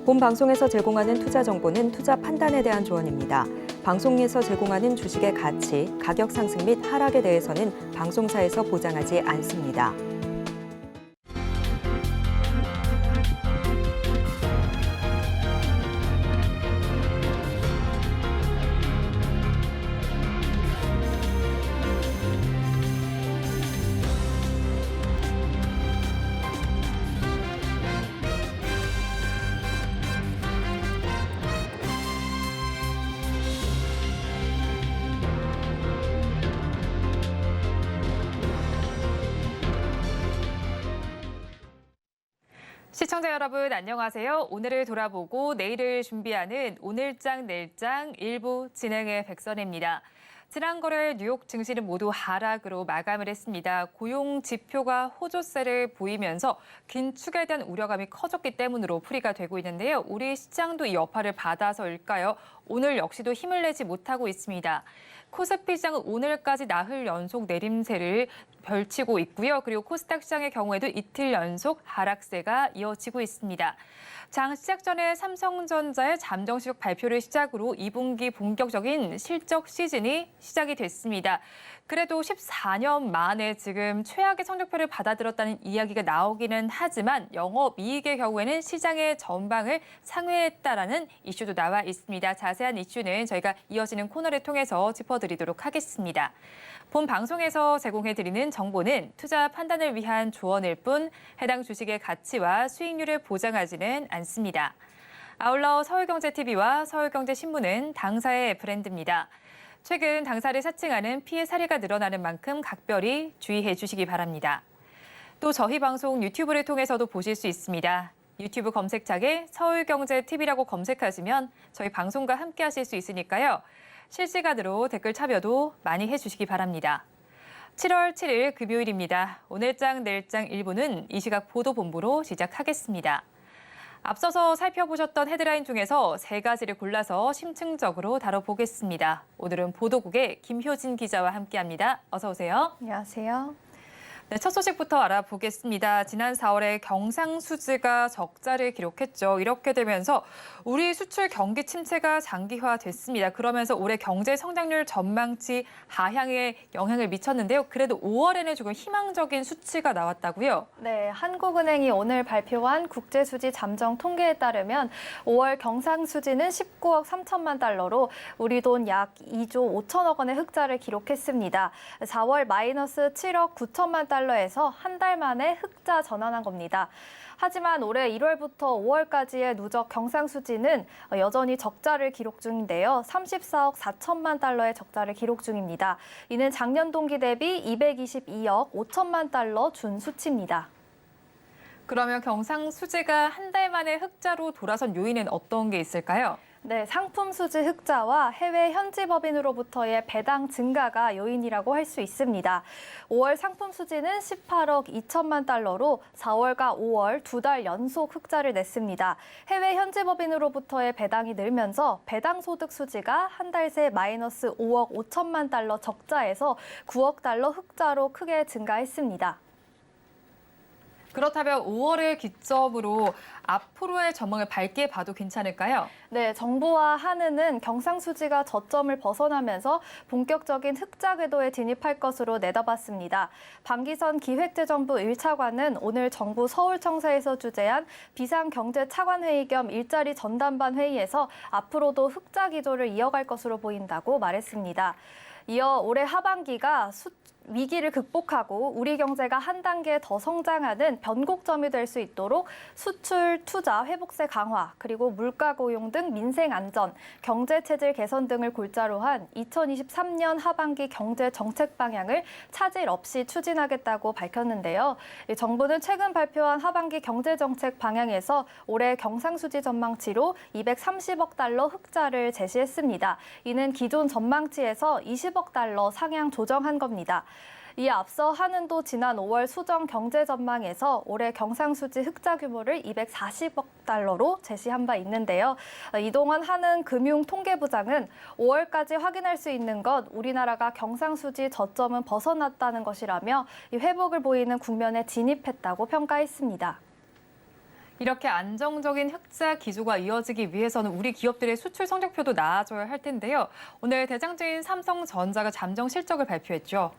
본 방송에서 제공하는 투자 정보는 투자 판단에 대한 조언입니다. 방송에서 제공하는 주식의 가치, 가격 상승 및 하락에 대해서는 방송사에서 보장하지 않습니다. 시청자 여러분 안녕하세요. 오늘을 돌아보고 내일을 준비하는 오늘장 내일장 일부 진행의 백선혜입니다. 지난 거래일 뉴욕 증시는 모두 하락으로 마감을 했습니다. 고용 지표가 호조세를 보이면서 긴축에 대한 우려감이 커졌기 때문으로 풀이가 되고 있는데요. 우리 시장도 이 여파를 받아서일까요? 오늘 역시도 힘을 내지 못하고 있습니다. 코스피 시장은 오늘까지 나흘 연속 내림세를 펼치고 있고요. 그리고 코스닥 시장의 경우에도 이틀 연속 하락세가 이어지고 있습니다. 장 시작 전에 삼성전자의 잠정실적 발표를 시작으로 2분기 본격적인 실적 시즌이 시작이 됐습니다. 그래도 14년 만에 지금 최악의 성적표를 받아들였다는 이야기가 나오기는 하지만 영업이익의 경우에는 시장의 전망을 상회했다라는 이슈도 나와 있습니다. 자세한 이슈는 저희가 이어지는 코너를 통해서 짚어드리도록 하겠습니다. 본 방송에서 제공해드리는 정보는 투자 판단을 위한 조언일 뿐 해당 주식의 가치와 수익률을 보장하지는 않습니다. 아울러 서울경제TV와 서울경제신문은 당사의 브랜드입니다. 최근 당사를 사칭하는 피해 사례가 늘어나는 만큼 각별히 주의해 주시기 바랍니다. 또 저희 방송 유튜브를 통해서도 보실 수 있습니다. 유튜브 검색창에 서울경제TV라고 검색하시면 저희 방송과 함께 하실 수 있으니까요. 실시간으로 댓글 참여도 많이 해주시기 바랍니다. 7월 7일 금요일입니다. 오늘장 내일장 1부는 이 시각 보도본부로 시작하겠습니다. 앞서서 살펴보셨던 헤드라인 중에서 세 가지를 골라서 심층적으로 다뤄보겠습니다. 오늘은 보도국의 김효진 기자와 함께합니다. 어서 오세요. 안녕하세요. 네, 첫 소식부터 알아보겠습니다. 지난 4월에 경상수지가 적자를 기록했죠. 이렇게 되면서 우리 수출 경기 침체가 장기화됐습니다. 그러면서 올해 경제 성장률 전망치 하향에 영향을 미쳤는데요. 그래도 5월에는 조금 희망적인 수치가 나왔다고요? 네, 한국은행이 오늘 발표한 국제수지 잠정 통계에 따르면 5월 경상수지는 19억 3천만 달러로 우리 돈 약 2조 5천억 원의 흑자를 기록했습니다. 4월 마이너스 7억 9천만 달러에서 한 달 만에 흑자 전환한 겁니다. 하지만 올해 1월부터 5월까지의 누적 경상수지는 여전히 적자를 기록 중인데요. 34억 4천만 달러의 적자를 기록 중입니다. 이는 작년 동기 대비 222억 5천만 달러 준 수치입니다. 그러면 경상수지가 한 달 만에 흑자로 돌아선 요인은 어떤 게 있을까요? 네, 상품 수지 흑자와 해외 현지 법인으로부터의 배당 증가가 요인이라고 할 수 있습니다. 5월 상품 수지는 18억 2천만 달러로 4월과 5월 두 달 연속 흑자를 냈습니다. 해외 현지 법인으로부터의 배당이 늘면서 배당 소득 수지가 한 달 새 마이너스 5억 5천만 달러 적자에서 9억 달러 흑자로 크게 증가했습니다. 그렇다면 5월을 기점으로 앞으로의 전망을 밝게 봐도 괜찮을까요? 네, 정부와 한은은 경상수지가 저점을 벗어나면서 본격적인 흑자 궤도에 진입할 것으로 내다봤습니다. 방기선 기획재정부 1차관은 오늘 정부 서울청사에서 주재한 비상경제차관회의 겸 일자리 전담반 회의에서 앞으로도 흑자 기조를 이어갈 것으로 보인다고 말했습니다. 이어 올해 하반기가 위기를 극복하고 우리 경제가 한 단계 더 성장하는 변곡점이 될 수 있도록 수출, 투자, 회복세 강화, 그리고 물가 고용 등 민생 안전, 경제 체질 개선 등을 골자로 한 2023년 하반기 경제 정책 방향을 차질 없이 추진하겠다고 밝혔는데요. 정부는 최근 발표한 하반기 경제 정책 방향에서 올해 경상수지 전망치로 230억 달러 흑자를 제시했습니다. 이는 기존 전망치에서 20억 달러 상향 조정한 겁니다. 이에 앞서 한은도 지난 5월 수정 경제 전망에서 올해 경상수지 흑자 규모를 240억 달러로 제시한 바 있는데요. 이동환 한은 금융통계부장은 5월까지 확인할 수 있는 것 우리나라가 경상수지 저점은 벗어났다는 것이라며 이 회복을 보이는 국면에 진입했다고 평가했습니다. 이렇게 안정적인 흑자 기조가 이어지기 위해서는 우리 기업들의 수출 성적표도 나아져야 할 텐데요. 오늘 대장주인 삼성전자가 잠정 실적을 발표했죠.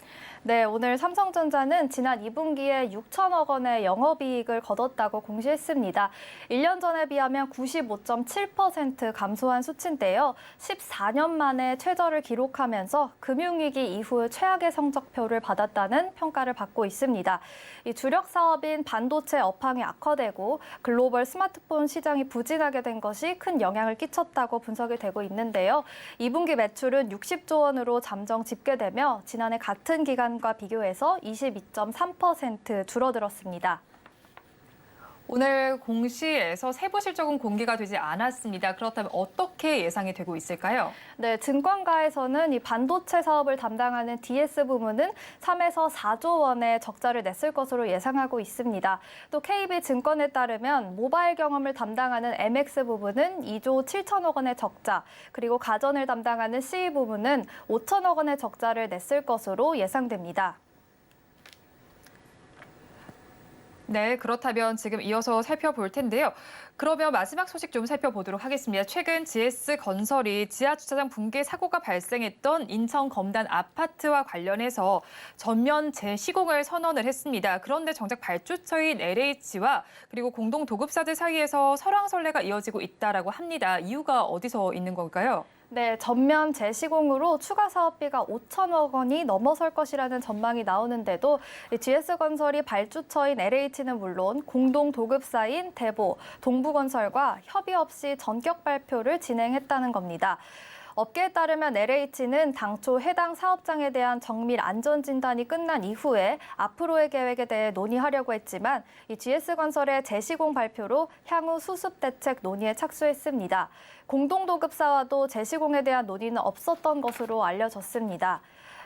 네, 오늘 삼성전자는 지난 2분기에 6천억 원의 영업이익을 거뒀다고 공시했습니다. 1년 전에 비하면 95.7% 감소한 수치인데요. 14년 만에 최저를 기록하면서 금융위기 이후 최악의 성적표를 받았다는 평가를 받고 있습니다. 이 주력 사업인 반도체 업황이 악화되고 글로벌 스마트폰 시장이 부진하게 된 것이 큰 영향을 끼쳤다고 분석이 되고 있는데요. 2분기 매출은 60조 원으로 잠정 집계되며 지난해 같은 기간과 비교해서 22.3% 줄어들었습니다. 오늘 공시에서 세부 실적은 공개가 되지 않았습니다. 그렇다면 어떻게 예상이 되고 있을까요? 네, 증권가에서는 이 반도체 사업을 담당하는 DS 부문은 3에서 4조 원의 적자를 냈을 것으로 예상하고 있습니다. 또 KB증권에 따르면 모바일 경험을 담당하는 MX 부문은 2조 7천억 원의 적자, 그리고 가전을 담당하는 CE 부문은 5천억 원의 적자를 냈을 것으로 예상됩니다. 네, 그렇다면 지금 이어서 살펴볼 텐데요. 그러면 마지막 소식 좀 살펴보도록 하겠습니다. 최근 GS건설이 지하주차장 붕괴 사고가 발생했던 인천 검단 아파트와 관련해서 전면 재시공을 선언을 했습니다. 그런데 정작 발주처인 LH와 그리고 공동 도급사들 사이에서 설왕설래가 이어지고 있다라고 합니다. 이유가 어디서 있는 걸까요? 네, 전면 재시공으로 추가 사업비가 5천억 원이 넘어설 것이라는 전망이 나오는데도 GS건설이 발주처인 LH는 물론 공동 도급사인 대보, 동부건설과 협의 없이 전격 발표를 진행했다는 겁니다. 업계에 따르면 LH는 당초 해당 사업장에 대한 정밀 안전 진단이 끝난 이후에 앞으로의 계획에 대해 논의하려고 했지만 이 GS건설의 재시공 발표로 향후 수습 대책 논의에 착수했습니다. 공동도급사와도 재시공에 대한 논의는 없었던 것으로 알려졌습니다.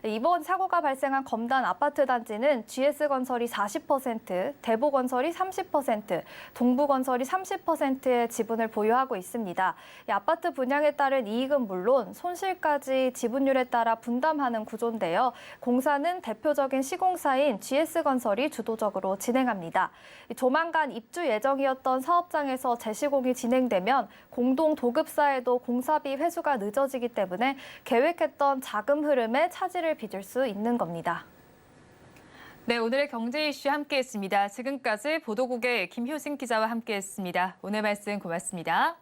이번 사고가 발생한 검단 아파트 단지는 GS건설이 40%, 대보건설이 30%, 동부건설이 30%의 지분을 보유하고 있습니다. 이 아파트 분양에 따른 이익은 물론 손실까지 지분율에 따라 분담하는 구조인데요. 공사는 대표적인 시공사인 GS건설이 주도적으로 진행합니다. 조만간 입주 예정이었던 사업장에서 재시공이 진행되면 공동 도급사에도 공사비 회수가 늦어지기 때문에 계획했던 자금 흐름에 차질을 빚을 수 있는 겁니다. 네, 오늘의 경제 이슈 함께했습니다. 지금까지 보도국의 김효진 기자와 함께했습니다. 오늘 말씀 고맙습니다.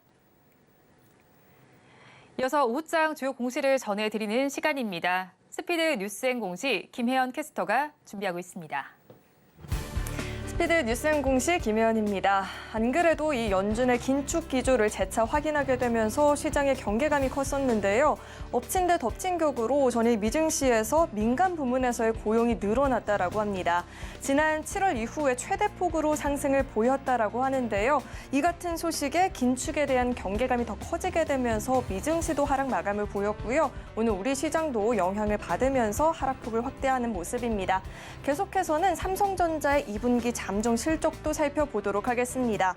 이어서 오후장 주요 공시를 전해드리는 시간입니다. 스피드 뉴스앤 공시 김혜연 캐스터가 준비하고 있습니다. 스피드 뉴스앤 공시 김혜연입니다. 안 그래도 이 연준의 긴축 기조를 재차 확인하게 되면서 시장의 경계감이 컸었는데요. 엎친 데 덮친 격으로 전일 미증시에서 민간 부문에서의 고용이 늘어났다라고 합니다. 지난 7월 이후에 최대폭으로 상승을 보였다라고 하는데요. 이 같은 소식에 긴축에 대한 경계감이 더 커지게 되면서 미증시도 하락 마감을 보였고요. 오늘 우리 시장도 영향을 받으면서 하락폭을 확대하는 모습입니다. 계속해서는 삼성전자의 2분기 잠정 실적도 살펴보도록 하겠습니다.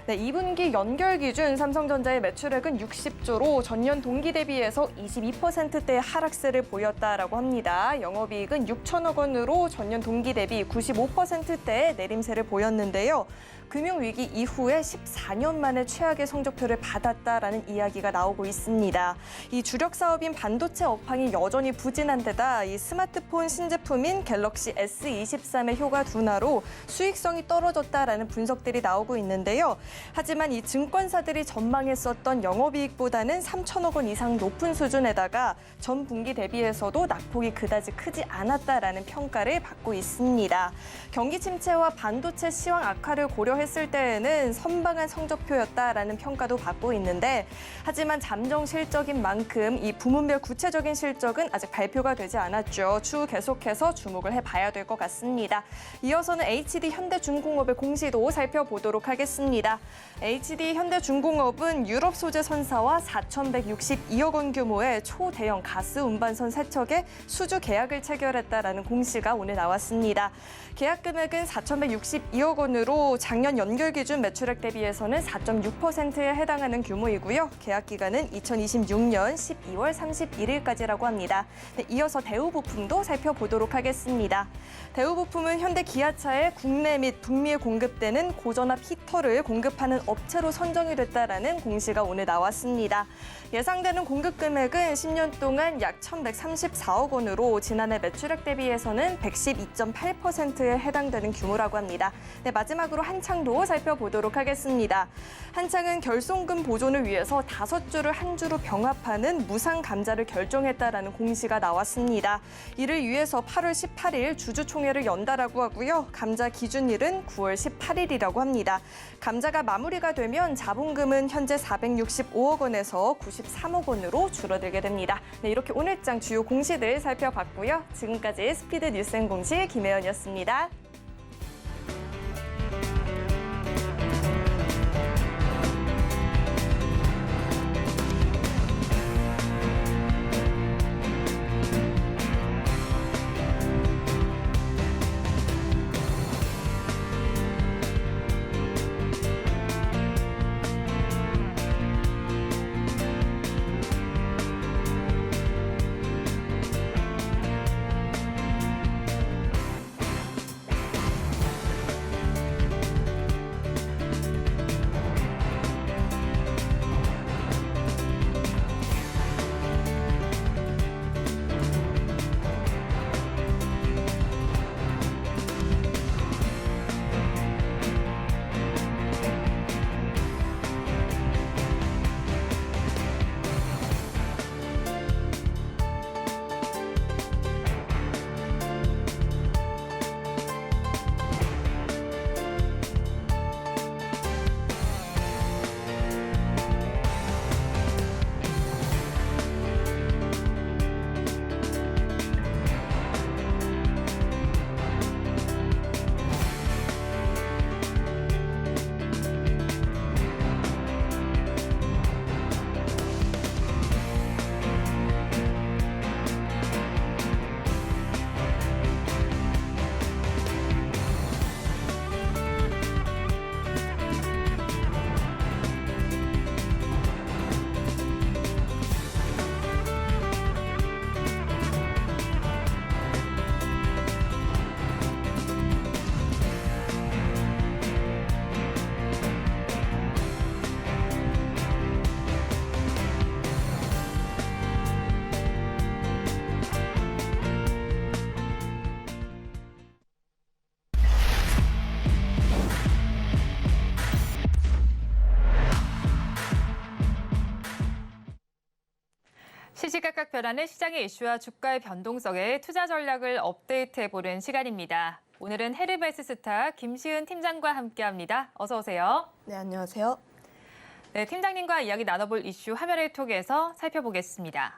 네, 2분기 연결 기준 삼성전자의 매출액은 60조로 전년 동기 대비해서 22%대의 하락세를 보였다라고 합니다. 영업이익은 6천억 원으로 전년 동기 대비 95%대의 내림세를 보였는데요. 금융위기 이후에 14년 만에 최악의 성적표를 받았다라는 이야기가 나오고 있습니다. 이 주력 사업인 반도체 업황이 여전히 부진한 데다 이 스마트폰 신제품인 갤럭시 S23의 효과 둔화로 수익성이 떨어졌다라는 분석들이 나오고 있는데요. 하지만 이 증권사들이 전망했었던 영업이익보다는 3천억 원 이상 높은 수준에다가 전 분기 대비해서도 낙폭이 그다지 크지 않았다라는 평가를 받고 있습니다. 경기 침체와 반도체 시황 악화를 고려했을 때에는 선방한 성적표였다라는 평가도 받고 있는데 하지만 잠정 실적인 만큼 이 부문별 구체적인 실적은 아직 발표가 되지 않았죠. 추후 계속해서 주목을 해봐야 될 것 같습니다. 이어서는 HD 현대중공업의 공시도 살펴보도록 하겠습니다. HD 현대중공업은 유럽 소재 선사와 4,162억 원 규모의 초대형 가스 운반선 세척에 수주 계약을 체결했다라는 공시가 오늘 나왔습니다. 계약 금액은 4,162억 원으로 작년 작년 연결 기준 매출액 대비해서는 4.6%에 해당하는 규모이고요. 계약 기간은 2026년 12월 31일까지라고 합니다. 네, 이어서 대우부품도 살펴보도록 하겠습니다. 대우부품은 현대 기아차에 국내 및 북미에 공급되는 고전압 히터를 공급하는 업체로 선정이 됐다라는 공시가 오늘 나왔습니다. 예상되는 공급 금액은 10년 동안 약 1,134억 원으로 지난해 매출액 대비해서는 112.8%에 해당되는 규모라고 합니다. 네, 마지막으로 한창도 살펴보도록 하겠습니다. 한창은 결손금 보존을 위해서 5주를 한 주로 병합하는 무상 감자를 결정했다라는 공시가 나왔습니다. 이를 위해서 8월 18일 주주총회를 연다라고 하고요. 감자 기준일은 9월 18일이라고 합니다. 감자가 마무리가 되면 자본금은 현재 465억 원에서 93억 원으로 줄어들게 됩니다. 네, 이렇게 오늘장 주요 공시들 살펴봤고요. 지금까지 스피드 뉴스앤공시 김혜연이었습니다. 시시각각 변하는 시장의 이슈와 주가의 변동성에 투자 전략을 업데이트해보는 시간입니다. 오늘은 헤르메스 스타 김시은 팀장과 함께합니다. 어서 오세요. 네, 안녕하세요. 네, 팀장님과 이야기 나눠볼 이슈 화면을 통해서 살펴보겠습니다.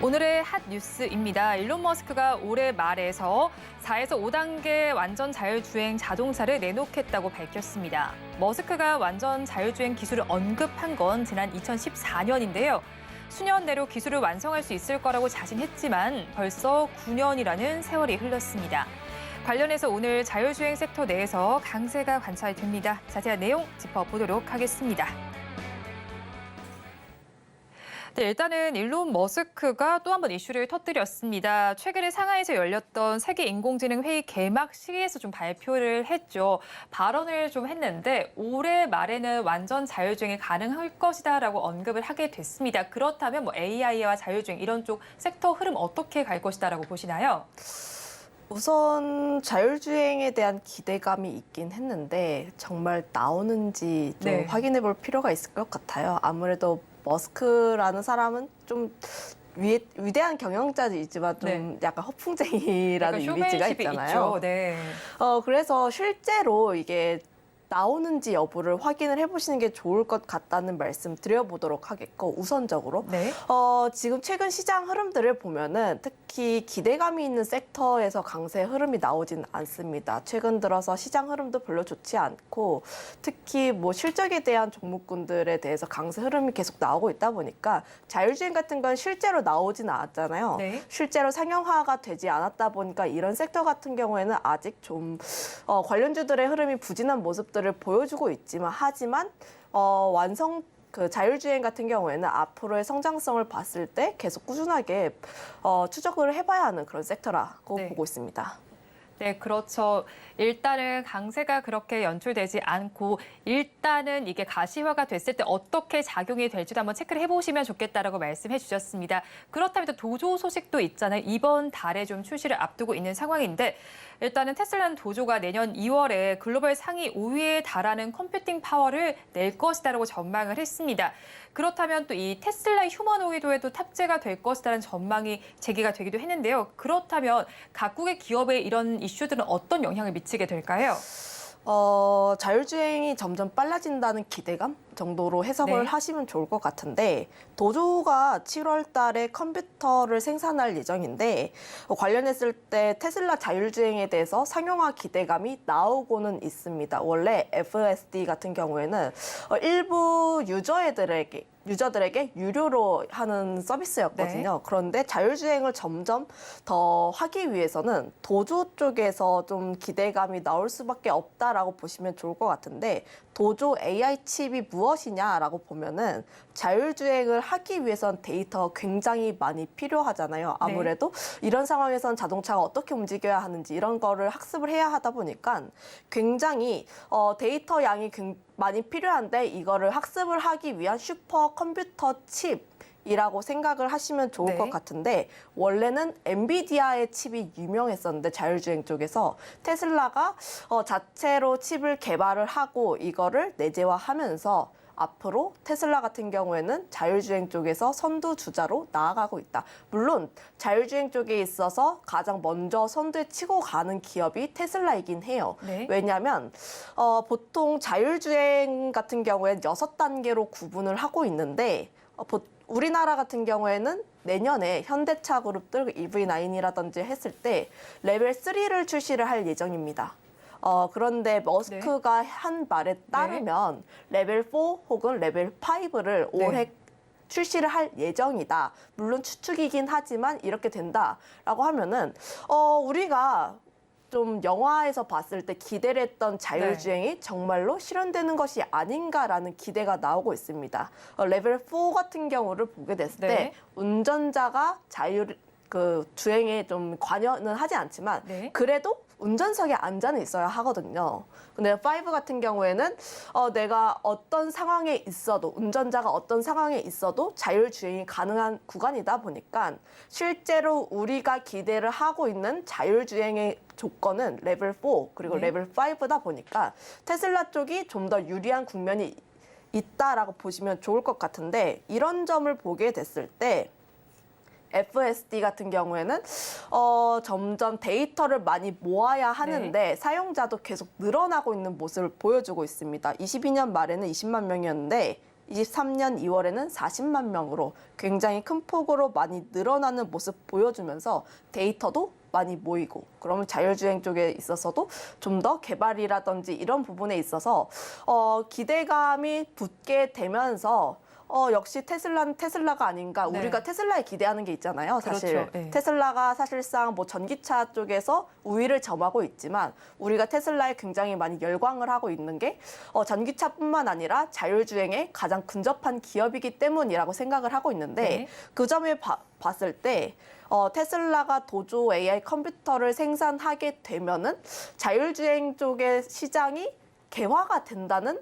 오늘의 핫 뉴스입니다. 일론 머스크가 올해 말에서 4에서 5단계 완전 자율주행 자동차를 내놓겠다고 밝혔습니다. 머스크가 완전 자율주행 기술을 언급한 건 지난 2014년인데요. 수년 내로 기술을 완성할 수 있을 거라고 자신했지만 벌써 9년이라는 세월이 흘렀습니다. 관련해서 오늘 자율주행 섹터 내에서 강세가 관찰됩니다. 자세한 내용 짚어보도록 하겠습니다. 네, 일단은 일론 머스크가 또 한 번 이슈를 터뜨렸습니다. 최근에 상하이에서 열렸던 세계 인공지능 회의 개막 시기에서 좀 발표를 했죠. 발언을 좀 했는데 올해 말에는 완전 자율주행이 가능할 것이다라고 언급을 하게 됐습니다. 그렇다면 뭐 AI와 자율주행 이런 쪽 섹터 흐름 어떻게 갈 것이다라고 보시나요? 우선 자율주행에 대한 기대감이 있긴 했는데 정말 나오는지 좀 확인해 볼 필요가 있을 것 같아요. 아무래도 머스크라는 사람은 좀 위대한 경영자이지만 좀 약간 허풍쟁이라는 이미지가 있잖아요. 있죠. 네. 그래서 실제로 이게 나오는지 여부를 확인을 해보시는 게 좋을 것 같다는 말씀 드려보도록 하겠고, 우선적으로 네. 지금 최근 시장 흐름들을 보면은 특히 기대감이 있는 섹터에서 강세 흐름이 나오진 않습니다. 최근 들어서 시장 흐름도 별로 좋지 않고, 특히 뭐 실적에 대한 종목군들에 대해서 강세 흐름이 계속 나오고 있다 보니까 자율주행 같은 건 실제로 나오진 않았잖아요. 네. 실제로 상용화가 되지 않았다 보니까 이런 섹터 같은 경우에는 아직 좀 관련주들의 흐름이 부진한 모습들을 보여주고 있지만, 하지만 그 자율주행 같은 경우에는 앞으로의 성장성을 봤을 때 계속 꾸준하게 추적을 해봐야 하는 그런 섹터라고 네. 보고 있습니다. 네, 그렇죠. 일단은 강세가 그렇게 연출되지 않고 일단은 이게 가시화가 됐을 때 어떻게 작용이 될지도 한번 체크를 해보시면 좋겠다라고 말씀해 주셨습니다. 그렇다면 또 도조 소식도 있잖아요. 이번 달에 좀 출시를 앞두고 있는 상황인데 일단은 테슬라는 도조가 내년 2월에 글로벌 상위 5위에 달하는 컴퓨팅 파워를 낼 것이다라고 전망을 했습니다. 그렇다면 또 이 테슬라 휴머노이드에도 탑재가 될 것이라는 전망이 제기가 되기도 했는데요. 그렇다면 각국의 기업에 이런 이슈들은 어떤 영향을 미치게 될까요? 자율주행이 점점 빨라진다는 기대감 정도로 해석을 네. 하시면 좋을 것 같은데, 도조가 7월 달에 컴퓨터를 생산할 예정인데, 관련했을 때 테슬라 자율주행에 대해서 상용화 기대감이 나오고는 있습니다. 원래 FSD 같은 경우에는 일부 유저들에게 유료로 하는 서비스였거든요. 네. 그런데 자율주행을 점점 더 하기 위해서는 도조 쪽에서 좀 기대감이 나올 수밖에 없다라고 보시면 좋을 것 같은데, 도조 AI 칩이 무엇이냐라고 보면은 자율주행을 하기 위해선 데이터가 굉장히 많이 필요하잖아요. 아무래도 이런 상황에선 자동차가 어떻게 움직여야 하는지 이런 거를 학습을 해야 하다 보니까 굉장히 데이터 양이 많이 필요한데, 이거를 학습을 하기 위한 슈퍼컴퓨터 칩이라고 생각을 하시면 좋을 네. 것 같은데, 원래는 엔비디아의 칩이 유명했었는데 자율주행 쪽에서 테슬라가 자체로 칩을 개발을 하고 이거를 내재화하면서 앞으로 테슬라 같은 경우에는 자율주행 쪽에서 선두주자로 나아가고 있다. 물론 자율주행 쪽에 있어서 가장 먼저 선두에 치고 가는 기업이 테슬라이긴 해요. 네. 왜냐하면 보통 자율주행 같은 경우에는 6단계로 구분을 하고 있는데, 우리나라 같은 경우에는 내년에 현대차 그룹들 EV9이라든지 했을 때 레벨 3를 출시를 할 예정입니다. 그런데 머스크가 한 말에 따르면 레벨 4 혹은 레벨 5를 올해 출시를 할 예정이다. 물론 추측이긴 하지만 이렇게 된다라고 하면은 우리가 좀 영화에서 봤을 때 기대를 했던 자율주행이 정말로 실현되는 것이 아닌가라는 기대가 나오고 있습니다. 레벨 4 같은 경우를 보게 됐을 때 운전자가 주행에 좀 관여는 하지 않지만 그래도 운전석에 앉아는 있어야 하거든요. 근데 5 같은 경우에는 내가 어떤 상황에 있어도, 운전자가 어떤 상황에 있어도 자율주행이 가능한 구간이다 보니까 실제로 우리가 기대를 하고 있는 자율주행의 조건은 레벨 4 그리고 레벨 5다 보니까 테슬라 쪽이 좀 더 유리한 국면이 있다라고 보시면 좋을 것 같은데, 이런 점을 보게 됐을 때 FSD 같은 경우에는 점점 데이터를 많이 모아야 하는데 사용자도 계속 늘어나고 있는 모습을 보여주고 있습니다. 22년 말에는 20만 명이었는데 23년 2월에는 40만 명으로 굉장히 큰 폭으로 많이 늘어나는 모습 보여주면서 데이터도 많이 모이고, 그러면 자율주행 쪽에 있어서도 좀 더 개발이라든지 이런 부분에 있어서 기대감이 붙게 되면서 역시 테슬라는 테슬라가 아닌가. 우리가 테슬라에 기대하는 게 있잖아요. 사실 그렇죠. 테슬라가 사실상 뭐 전기차 쪽에서 우위를 점하고 있지만 우리가 테슬라에 굉장히 많이 열광을 하고 있는 게 전기차뿐만 아니라 자율주행에 가장 근접한 기업이기 때문이라고 생각을 하고 있는데 그 점에 봤을 때 테슬라가 도조 AI 컴퓨터를 생산하게 되면은 자율주행 쪽의 시장이 개화가 된다는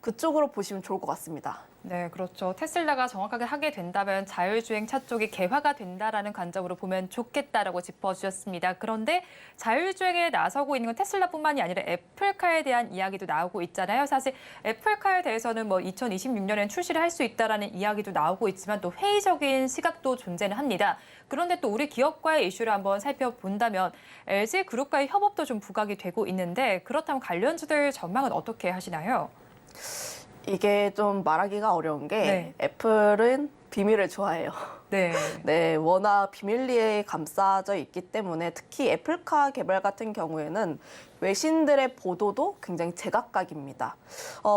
그쪽으로 보시면 좋을 것 같습니다. 네, 그렇죠. 테슬라가 정확하게 하게 된다면 자율주행차 쪽이 개화가 된다라는 관점으로 보면 좋겠다라고 짚어주셨습니다. 그런데 자율주행에 나서고 있는 건 테슬라뿐만이 아니라 애플카에 대한 이야기도 나오고 있잖아요. 사실 애플카에 대해서는 뭐 2026년엔 출시를 할 수 있다라는 이야기도 나오고 있지만 또 회의적인 시각도 존재는 합니다. 그런데 또 우리 기업과의 이슈를 한번 살펴본다면 LG 그룹과의 협업도 좀 부각이 되고 있는데 그렇다면 관련주들 전망은 어떻게 하시나요? 이게 좀 말하기가 어려운 게 네. 애플은 비밀을 좋아해요. 네. 네, 워낙 비밀리에 감싸져 있기 때문에 특히 애플카 개발 같은 경우에는 외신들의 보도도 굉장히 제각각입니다.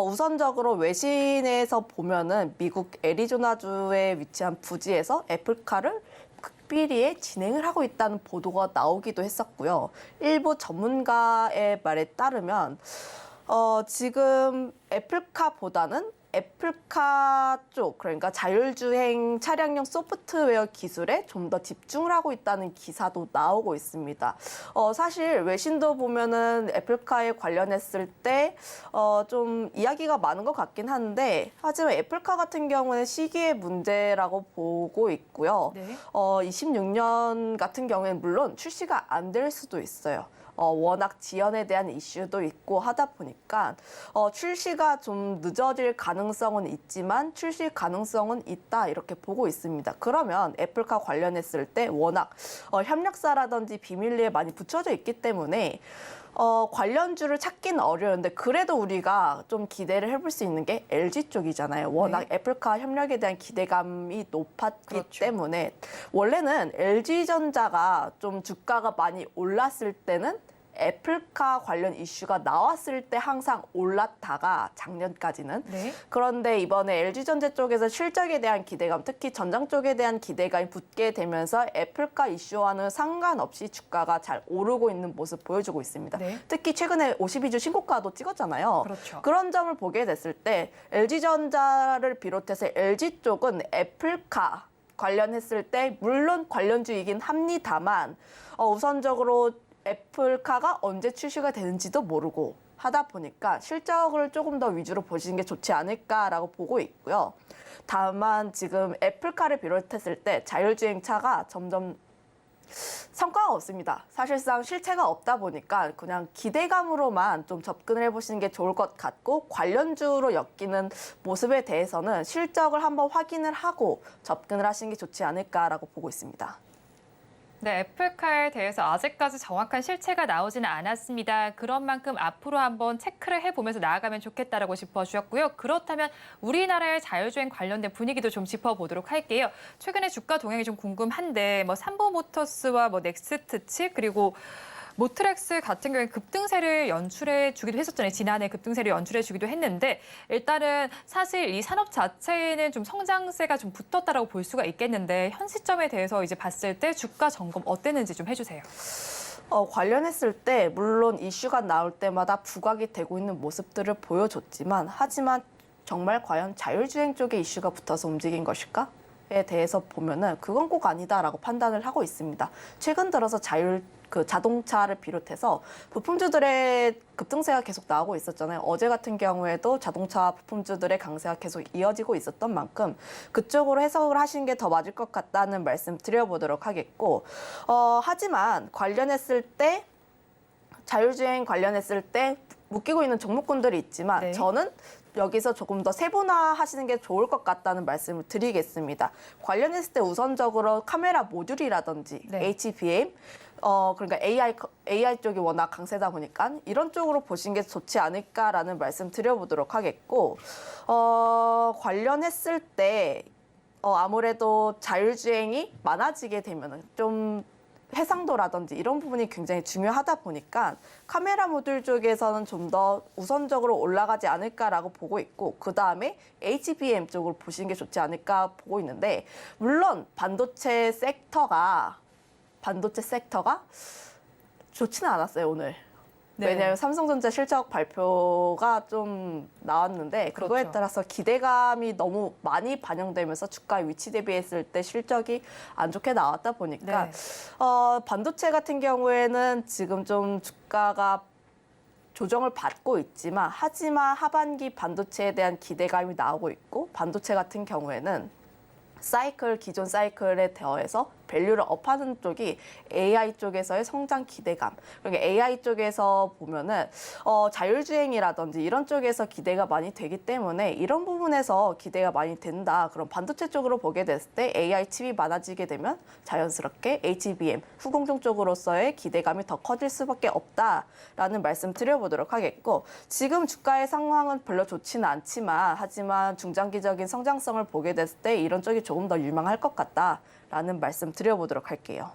우선적으로 외신에서 보면은 미국 애리조나주에 위치한 부지에서 애플카를 극비리에 진행을 하고 있다는 보도가 나오기도 했었고요. 일부 전문가의 말에 따르면 지금 애플카보다는 애플카 쪽, 그러니까 자율주행 차량용 소프트웨어 기술에 좀 더 집중을 하고 있다는 기사도 나오고 있습니다. 사실 외신도 보면은 애플카에 관련했을 때 좀 이야기가 많은 것 같긴 한데, 하지만 애플카 같은 경우는 시기의 문제라고 보고 있고요. 네. 26년 같은 경우에는 물론 출시가 안 될 수도 있어요. 워낙 지연에 대한 이슈도 있고 하다 보니까 출시가 좀 늦어질 가능성은 있지만 출시 가능성은 있다 이렇게 보고 있습니다. 그러면 애플카 관련했을 때 워낙 협력사라든지 비밀리에 많이 붙여져 있기 때문에 관련주를 찾기는 어려운데 그래도 우리가 좀 기대를 해볼 수 있는 게 LG 쪽이잖아요. 워낙 애플카 협력에 대한 기대감이 높았기 그렇죠. 때문에 원래는 LG전자가 좀 주가가 많이 올랐을 때는 애플카 관련 이슈가 나왔을 때 항상 올랐다가 작년까지는 네. 그런데 이번에 LG전자 쪽에서 실적에 대한 기대감, 특히 전장 쪽에 대한 기대감이 붙게 되면서 애플카 이슈와는 상관없이 주가가 잘 오르고 있는 모습 보여주고 있습니다. 네. 특히 최근에 52주 신고가도 찍었잖아요. 그렇죠. 그런 점을 보게 됐을 때 LG전자를 비롯해서 LG 쪽은 애플카 관련했을 때 물론 관련주이긴 합니다만 우선적으로 애플카가 언제 출시가 되는지도 모르고 하다 보니까 실적을 조금 더 위주로 보시는 게 좋지 않을까라고 보고 있고요. 다만 지금 애플카를 비롯했을 때 자율주행차가 점점 성과가 없습니다. 사실상 실체가 없다 보니까 그냥 기대감으로만 좀 접근을 해보시는 게 좋을 것 같고 관련주로 엮이는 모습에 대해서는 실적을 한번 확인을 하고 접근을 하시는 게 좋지 않을까라고 보고 있습니다. 네, 애플카에 대해서 아직까지 정확한 실체가 나오지는 않았습니다. 그런 만큼 앞으로 한번 체크를 해보면서 나아가면 좋겠다라고 짚어주셨고요. 그렇다면 우리나라의 자율주행 관련된 분위기도 좀 짚어보도록 할게요. 최근에 주가 동향이 좀 궁금한데 삼보모터스와 넥스트 칩 그리고 모트렉스 같은 경우에 급등세를 연출해 주기도 했었잖아요. 지난해 급등세를 연출해 주기도 했는데 일단은 사실 이 산업 자체에는 좀 성장세가 좀 붙었다라고 볼 수가 있겠는데 현 시점에 대해서 이제 봤을 때 주가 점검 어땠는지 좀 해주세요. 관련했을 때 물론 이슈가 나올 때마다 부각이 되고 있는 모습들을 보여줬지만 하지만 정말 과연 자율주행 쪽에 이슈가 붙어서 움직인 것일까? 에 대해서 보면은 그건 꼭 아니다라고 판단을 하고 있습니다. 최근 들어서 자동차를 비롯해서 부품주들의 급등세가 계속 나오고 있었잖아요. 어제 같은 경우에도 자동차 부품주들의 강세가 계속 이어지고 있었던 만큼 그쪽으로 해석을 하시는 게 더 맞을 것 같다는 말씀 드려보도록 하겠고 하지만 관련했을 때 자율주행 관련했을 때 묶이고 있는 종목군들이 있지만 네. 저는 여기서 조금 더 세분화하시는 게 좋을 것 같다는 말씀을 드리겠습니다. 관련했을 때 우선적으로 카메라 모듈이라든지 네. HBM, 그러니까 AI 쪽이 워낙 강세다 보니까 이런 쪽으로 보시는 게 좋지 않을까라는 말씀 드려보도록 하겠고 관련했을 때 아무래도 자율주행이 많아지게 되면은 좀 해상도라든지 이런 부분이 굉장히 중요하다 보니까 카메라 모듈 쪽에서는 좀 더 우선적으로 올라가지 않을까라고 보고 있고 그 다음에 HBM 쪽으로 보시는 게 좋지 않을까 보고 있는데 물론 반도체 섹터가 좋지는 않았어요 오늘. 네. 왜냐하면 삼성전자 실적 발표가 좀 나왔는데 그거에 그렇죠. 따라서 기대감이 너무 많이 반영되면서 주가 위치 대비했을 때 실적이 안 좋게 나왔다 보니까 네. 반도체 같은 경우에는 지금 좀 주가가 조정을 받고 있지만 하지만 하반기 반도체에 대한 기대감이 나오고 있고 반도체 같은 경우에는 기존 사이클에 더해서 밸류를 업하는 쪽이 AI 쪽에서의 성장 기대감. 그러니까 AI 쪽에서 보면은 자율주행이라든지 이런 쪽에서 기대가 많이 되기 때문에 이런 부분에서 기대가 많이 된다. 그럼 반도체 쪽으로 보게 됐을 때 AI 칩이 많아지게 되면 자연스럽게 HBM, 후공정 쪽으로서의 기대감이 더 커질 수밖에 없다라는 말씀 드려보도록 하겠고 지금 주가의 상황은 별로 좋지는 않지만 하지만 중장기적인 성장성을 보게 됐을 때 이런 쪽이 조금 더 유망할 것 같다라는 말씀 드려보도록 할게요.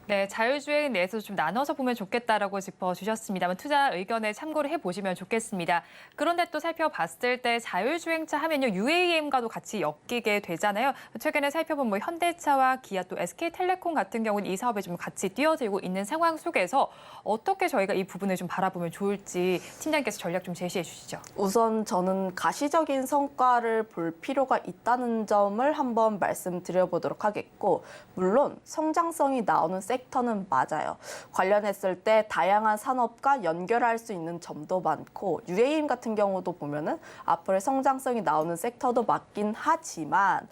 네, 자율주행 내에서 좀 나눠서 보면 좋겠다라고 짚어주셨습니다만 투자 의견에 참고를 해보시면 좋겠습니다. 그런데 또 살펴봤을 때 자율주행차 하면요 UAM과도 같이 엮이게 되잖아요. 최근에 살펴본 현대차와 기아 또 SK텔레콤 같은 경우는 이 사업에 좀 같이 뛰어들고 있는 상황 속에서 어떻게 저희가 이 부분을 좀 바라보면 좋을지 팀장님께서 전략 좀 제시해 주시죠. 우선 저는 가시적인 성과를 볼 필요가 있다는 점을 한번 말씀드려보도록 하겠고 물론 성장성이 나오는 섹터는 맞아요. 관련했을 때 다양한 산업과 연결할 수 있는 점도 많고 UAM 같은 경우도 보면은 앞으로의 성장성이 나오는 섹터도 맞긴 하지만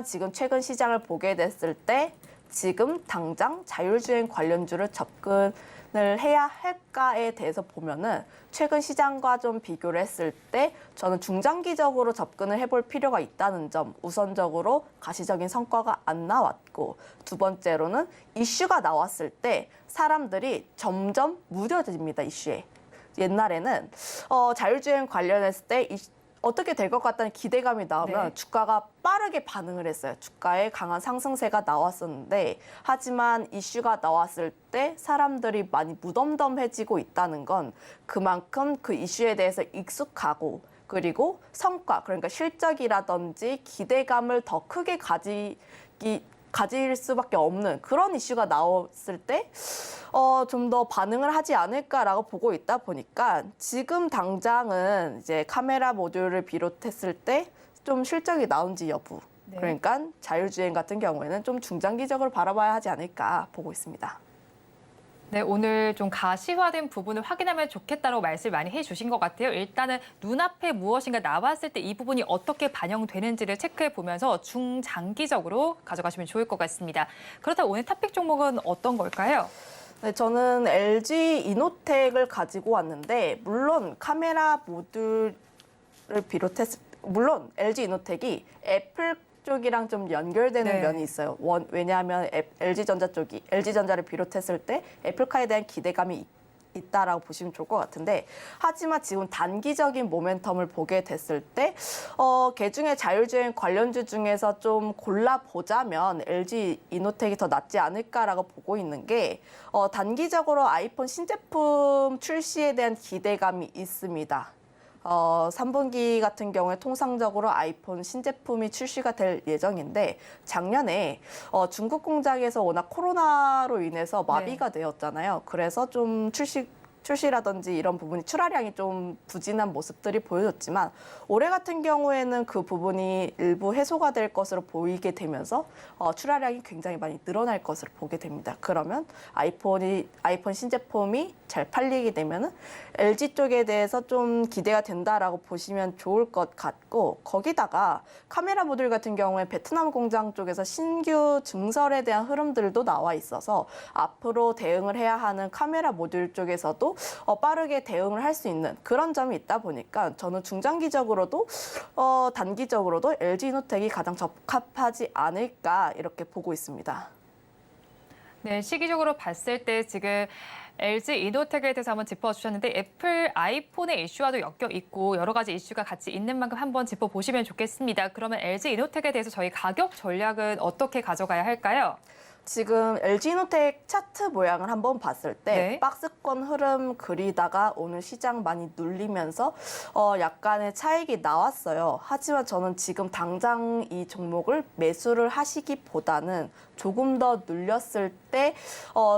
지금 최근 시장을 보게 됐을 때 지금 당장 자율주행 관련주를 접근을 해야 할까에 대해서 보면은 최근 시장과 좀 비교를 했을 때 저는 중장기적으로 접근을 해볼 필요가 있다는 점 우선적으로 가시적인 성과가 안 나왔고 두 번째로는 이슈가 나왔을 때 사람들이 점점 무뎌집니다. 이슈에. 옛날에는 자율주행 관련했을 때 어떻게 될 것 같다는 기대감이 나오면 네. 주가가 빠르게 반응을 했어요. 주가에 강한 상승세가 나왔었는데 하지만 이슈가 나왔을 때 사람들이 많이 무덤덤해지고 있다는 건 그만큼 그 이슈에 대해서 익숙하고 그리고 성과, 그러니까 실적이라든지 기대감을 더 크게 가질 수밖에 없는 그런 이슈가 나왔을 때 좀 더 반응을 하지 않을까라고 보고 있다 보니까 지금 당장은 이제 카메라 모듈을 비롯했을 때 좀 실적이 나온지 여부 네. 그러니까 자율주행 같은 경우에는 좀 중장기적으로 바라봐야 하지 않을까 보고 있습니다. 네, 오늘 좀 가시화된 부분을 확인하면 좋겠다고 말씀을 많이 해주신 것 같아요. 일단은 눈앞에 무엇인가 나왔을 때 이 부분이 어떻게 반영되는지를 체크해 보면서 중장기적으로 가져가시면 좋을 것 같습니다. 그렇다면 오늘 탑픽 종목은 어떤 걸까요? 네, 저는 LG 이노텍을 가지고 왔는데 물론 카메라 모듈을 비롯해서 물론 LG 이노텍이 애플 쪽이랑 좀 연결되는 네. 면이 있어요. 왜냐하면 LG전자를 비롯했을 때 애플카에 대한 기대감이 있다라고 보시면 좋을 것 같은데 하지만 지금 단기적인 모멘텀을 보게 됐을 때 개중에 자율주행 관련주 중에서 좀 골라보자면 LG 이노텍이 더 낫지 않을까라고 보고 있는 게 단기적으로 아이폰 신제품 출시에 대한 기대감이 있습니다. 3분기 같은 경우에 통상적으로 아이폰 신제품이 출시가 될 예정인데 작년에 중국 공장에서 워낙 코로나로 인해서 마비가 되었잖아요. 그래서 좀 출시라든지 이런 부분이 출하량이 좀 부진한 모습들이 보여졌지만 올해 같은 경우에는 그 부분이 일부 해소가 될 것으로 보이게 되면서 출하량이 굉장히 많이 늘어날 것으로 보게 됩니다. 그러면 아이폰 신제품이 잘 팔리게 되면은 LG 쪽에 대해서 좀 기대가 된다라고 보시면 좋을 것 같고 거기다가 카메라 모듈 같은 경우에 베트남 공장 쪽에서 신규 증설에 대한 흐름들도 나와 있어서 앞으로 대응을 해야 하는 카메라 모듈 쪽에서도 빠르게 대응을 할 수 있는 그런 점이 있다 보니까 저는 중장기적으로도 단기적으로도 LG 이노텍이 가장 적합하지 않을까 이렇게 보고 있습니다. 네, 시기적으로 봤을 때 지금 LG 이노텍에 대해서 한번 짚어주셨는데 애플 아이폰의 이슈와도 엮여 있고 여러 가지 이슈가 같이 있는 만큼 한번 짚어보시면 좋겠습니다. 그러면 LG 이노텍에 대해서 저희 가격 전략은 어떻게 가져가야 할까요? 지금 LG 이노텍 차트 모양을 한번 봤을 때 네. 박스권 흐름 그리다가 오늘 시장 많이 눌리면서 약간의 차익이 나왔어요. 하지만 저는 지금 당장 이 종목을 매수를 하시기보다는 조금 더 눌렸을 때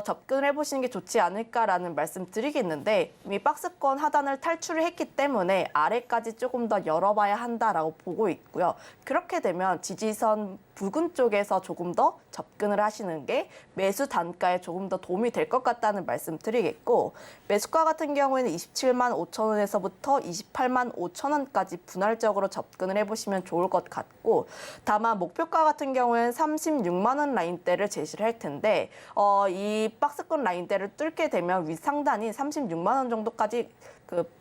접근을 해보시는 게 좋지 않을까라는 말씀 드리겠는데 이미 박스권 하단을 탈출을 했기 때문에 아래까지 조금 더 열어봐야 한다라고 보고 있고요. 그렇게 되면 지지선 부근 쪽에서 조금 더 접근을 하시는 게 매수 단가에 조금 더 도움이 될 것 같다는 말씀 드리겠고, 매수가 같은 경우에는 27만 5천 원에서부터 28만 5천 원까지 분할적으로 접근을 해보시면 좋을 것 같고, 다만 목표가 같은 경우에는 36만 원 라인대를 제시를 할 텐데 이 박스권 라인대를 뚫게 되면 윗상단이 36만 원 정도까지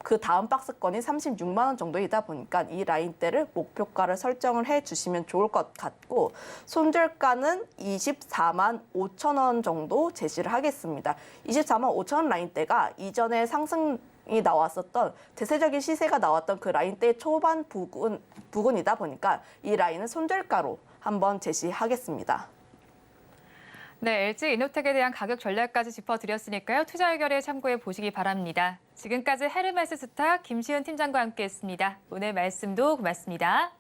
그 다음 박스권이 36만 원 정도이다 보니까 이 라인대를 목표가를 설정을 해 주시면 좋을 것 같고, 손절가는 24만 5천 원 정도 제시를 하겠습니다. 24만 5천 원 라인대가 이전에 상승이 나왔었던 대세적인 시세가 나왔던 그 라인대 초반 부근이다 보니까 이 라인은 손절가로 한번 제시하겠습니다. 네, LG 이노텍에 대한 가격 전략까지 짚어드렸으니까요. 투자 의견에 참고해 보시기 바랍니다. 지금까지 헤르메스 스타 김시은 팀장과 함께했습니다. 오늘 말씀도 고맙습니다.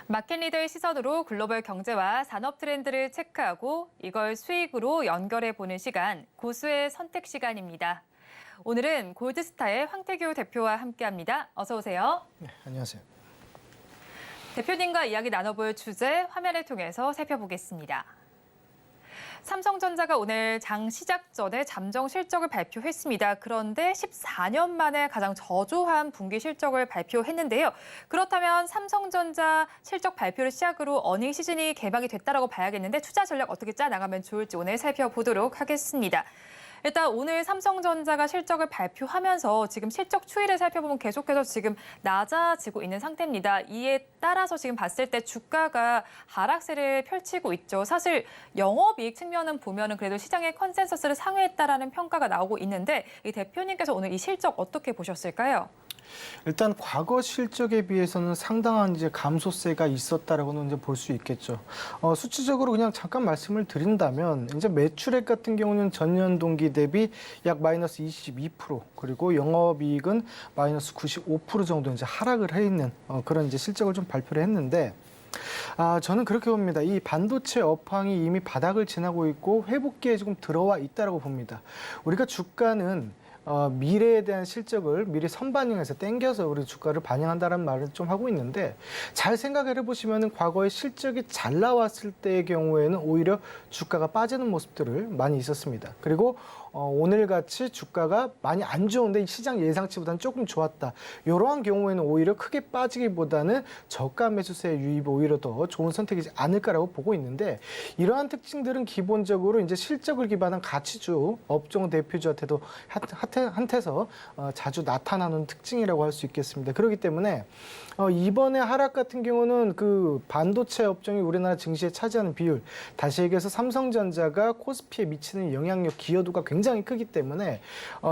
마켓 리더의 시선으로 글로벌 경제와 산업 트렌드를 체크하고 이걸 수익으로 연결해 보는 시간, 고수의 선택 시간입니다. 오늘은 골드스타의 황태규 대표와 함께합니다. 어서 오세요. 네, 안녕하세요. 대표님과 이야기 나눠볼 주제 화면을 통해서 살펴보겠습니다. 삼성전자가 오늘 장 시작 전에 잠정 실적을 발표했습니다. 그런데 14년 만에 가장 저조한 분기 실적을 발표했는데요. 그렇다면 삼성전자 실적 발표를 시작으로 어닝 시즌이 개막이 됐다라고 봐야겠는데 투자 전략 어떻게 짜나가면 좋을지 오늘 살펴보도록 하겠습니다. 일단 오늘 삼성전자가 실적을 발표하면서 지금 실적 추이를 살펴보면 계속해서 지금 낮아지고 있는 상태입니다. 이에 따라서 지금 봤을 때 주가가 하락세를 펼치고 있죠. 사실 영업이익 측면은 보면은 그래도 시장의 컨센서스를 상회했다라는 평가가 나오고 있는데 이 대표님께서 오늘 이 실적 어떻게 보셨을까요? 일단 과거 실적에 비해서는 상당한 이제 감소세가 있었다라고는 이제 볼 수 있겠죠. 수치적으로 그냥 잠깐 말씀을 드린다면 이제 매출액 같은 경우는 전년 동기 대비 약 마이너스 22% 그리고 영업이익은 마이너스 95% 정도 이제 하락을 해 있는 그런 이제 실적을 좀 발표를 했는데. 저는 그렇게 봅니다. 이 반도체 업황이 이미 바닥을 지나고 있고 회복기에 조금 들어와 있다라고 봅니다. 우리가 주가는 미래에 대한 실적을 미리 선반영해서 땡겨서 우리 주가를 반영한다는 말을 좀 하고 있는데 잘 생각을 해보시면 과거에 실적이 잘 나왔을 때의 경우에는 오히려 주가가 빠지는 모습들을 많이 있었습니다. 그리고 오늘같이 주가가 많이 안 좋은데 시장 예상치보다는 조금 좋았다. 이러한 경우에는 오히려 크게 빠지기보다는 저가 매수세 유입이 오히려 더 좋은 선택이지 않을까라고 보고 있는데 이러한 특징들은 기본적으로 이제 실적을 기반한 가치주 업종 대표주한테도 한테서 자주 나타나는 특징이라고 할 수 있겠습니다. 그렇기 때문에 이번에 하락 같은 경우는 그 반도체 업종이 우리나라 증시에 차지하는 비율, 다시 얘기해서 삼성전자가 코스피에 미치는 영향력 기여도가 굉장히 크기 때문에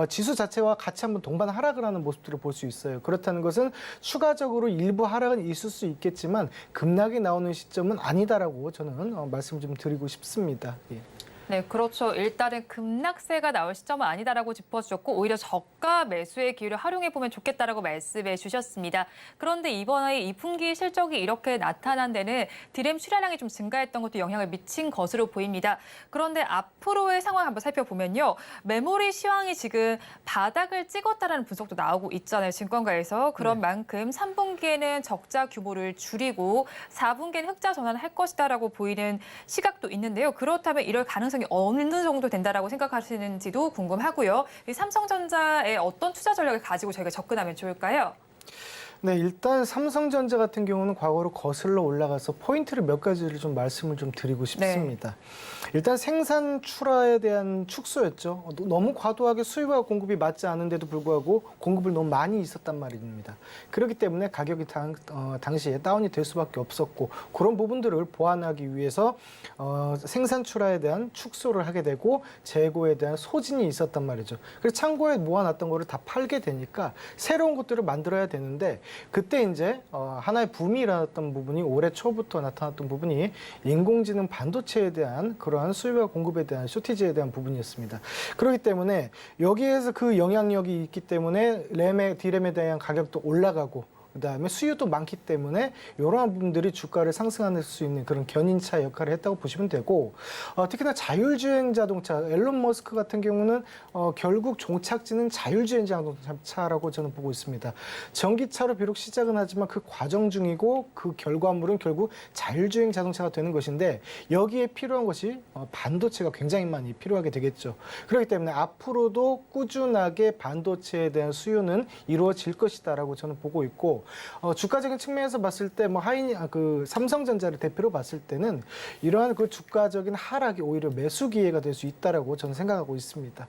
지수 자체와 같이 한번 동반 하락을 하는 모습들을 볼 수 있어요. 그렇다는 것은 추가적으로 일부 하락은 있을 수 있겠지만 급락이 나오는 시점은 아니다라고 저는 말씀을 좀 드리고 싶습니다. 예. 네, 그렇죠. 일단은 급락세가 나올 시점은 아니다라고 짚어주셨고 오히려 저가 매수의 기회를 활용해 보면 좋겠다라고 말씀해 주셨습니다. 그런데 이번에 2분기 실적이 이렇게 나타난 데는 디램 출하량이 좀 증가했던 것도 영향을 미친 것으로 보입니다. 그런데 앞으로의 상황 한번 살펴보면요. 메모리 시황이 지금 바닥을 찍었다라는 분석도 나오고 있잖아요. 증권가에서. 그런 만큼 3분기에는 적자 규모를 줄이고 4분기에는 흑자 전환할 것이다라고 보이는 시각도 있는데요. 그렇다면 이럴 가능성이 어느 정도 된다라고 생각하시는지도 궁금하고요. 이 삼성전자의 어떤 투자 전략을 가지고 저희가 접근하면 좋을까요? 네, 일단 삼성전자 같은 경우는 과거로 거슬러 올라가서 포인트를 몇 가지를 좀 말씀을 좀 드리고 싶습니다. 일단 생산 출하에 대한 축소였죠. 너무 과도하게 수요와 공급이 맞지 않은데도 불구하고 공급을 너무 많이 있었단 말입니다. 그렇기 때문에 가격이 당시에 다운이 될 수밖에 없었고 그런 부분들을 보완하기 위해서 생산 출하에 대한 축소를 하게 되고 재고에 대한 소진이 있었단 말이죠. 그래서 창고에 모아놨던 거를 다 팔게 되니까 새로운 것들을 만들어야 되는데 그때 이제 하나의 붐이 일어났던 부분이 올해 초부터 나타났던 부분이 인공지능 반도체에 대한 그러한 수요와 공급에 대한 쇼티지에 대한 부분이었습니다. 그렇기 때문에 여기에서 그 영향력이 있기 때문에 D램에 대한 가격도 올라가고 그다음에 수요도 많기 때문에 이러한 부분들이 주가를 상승할 수 있는 그런 견인차 역할을 했다고 보시면 되고 특히나 자율주행 자동차 앨런 머스크 같은 경우는 결국 종착지는 자율주행 자동차라고 저는 보고 있습니다. 전기차로 비록 시작은 하지만 그 과정 중이고 그 결과물은 결국 자율주행 자동차가 되는 것인데 여기에 필요한 것이 반도체가 굉장히 많이 필요하게 되겠죠. 그렇기 때문에 앞으로도 꾸준하게 반도체에 대한 수요는 이루어질 것이다라고 저는 보고 있고 주가적인 측면에서 봤을 때 삼성전자를 대표로 봤을 때는 이러한 그 주가적인 하락이 오히려 매수 기회가 될 수 있다라고 저는 생각하고 있습니다.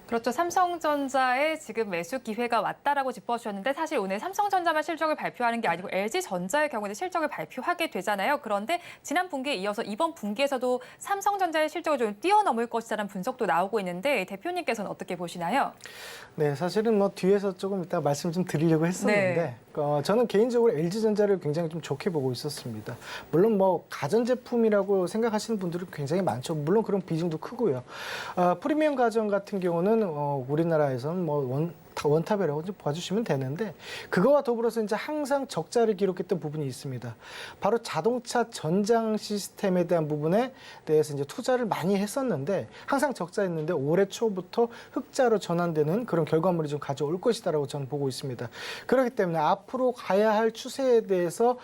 그렇죠. 삼성전자에 지금 매수 기회가 왔다라고 짚어주셨는데 사실 오늘 삼성전자만 실적을 발표하는 게 아니고 LG전자의 경우는 실적을 발표하게 되잖아요. 그런데 지난 분기에 이어서 이번 분기에서도 삼성전자의 실적을 좀 뛰어넘을 것이라는 분석도 나오고 있는데 대표님께서는 어떻게 보시나요? 네, 사실은 뒤에서 조금 이따 말씀 좀 드리려고 했었는데 저는 개인적으로 LG전자를 굉장히 좀 좋게 보고 있었습니다. 물론 가전제품이라고 생각하시는 분들이 굉장히 많죠. 물론 그런 비중도 크고요. 프리미엄 가전 같은 경우는 우리나라에서는 원탑이라고 좀 봐주시면 되는데 그거와 더불어서 이제 항상 적자를 기록했던 부분이 있습니다. 바로 자동차 전장 시스템에 대한 부분에 대해서 이제 투자를 많이 했었는데 항상 적자였는데 올해 초부터 흑자로 전환되는 그런 결과물이 좀 가져올 것이다라고 저는 보고 있습니다. 그렇기 때문에 앞으로 가야 할 추세에 대해서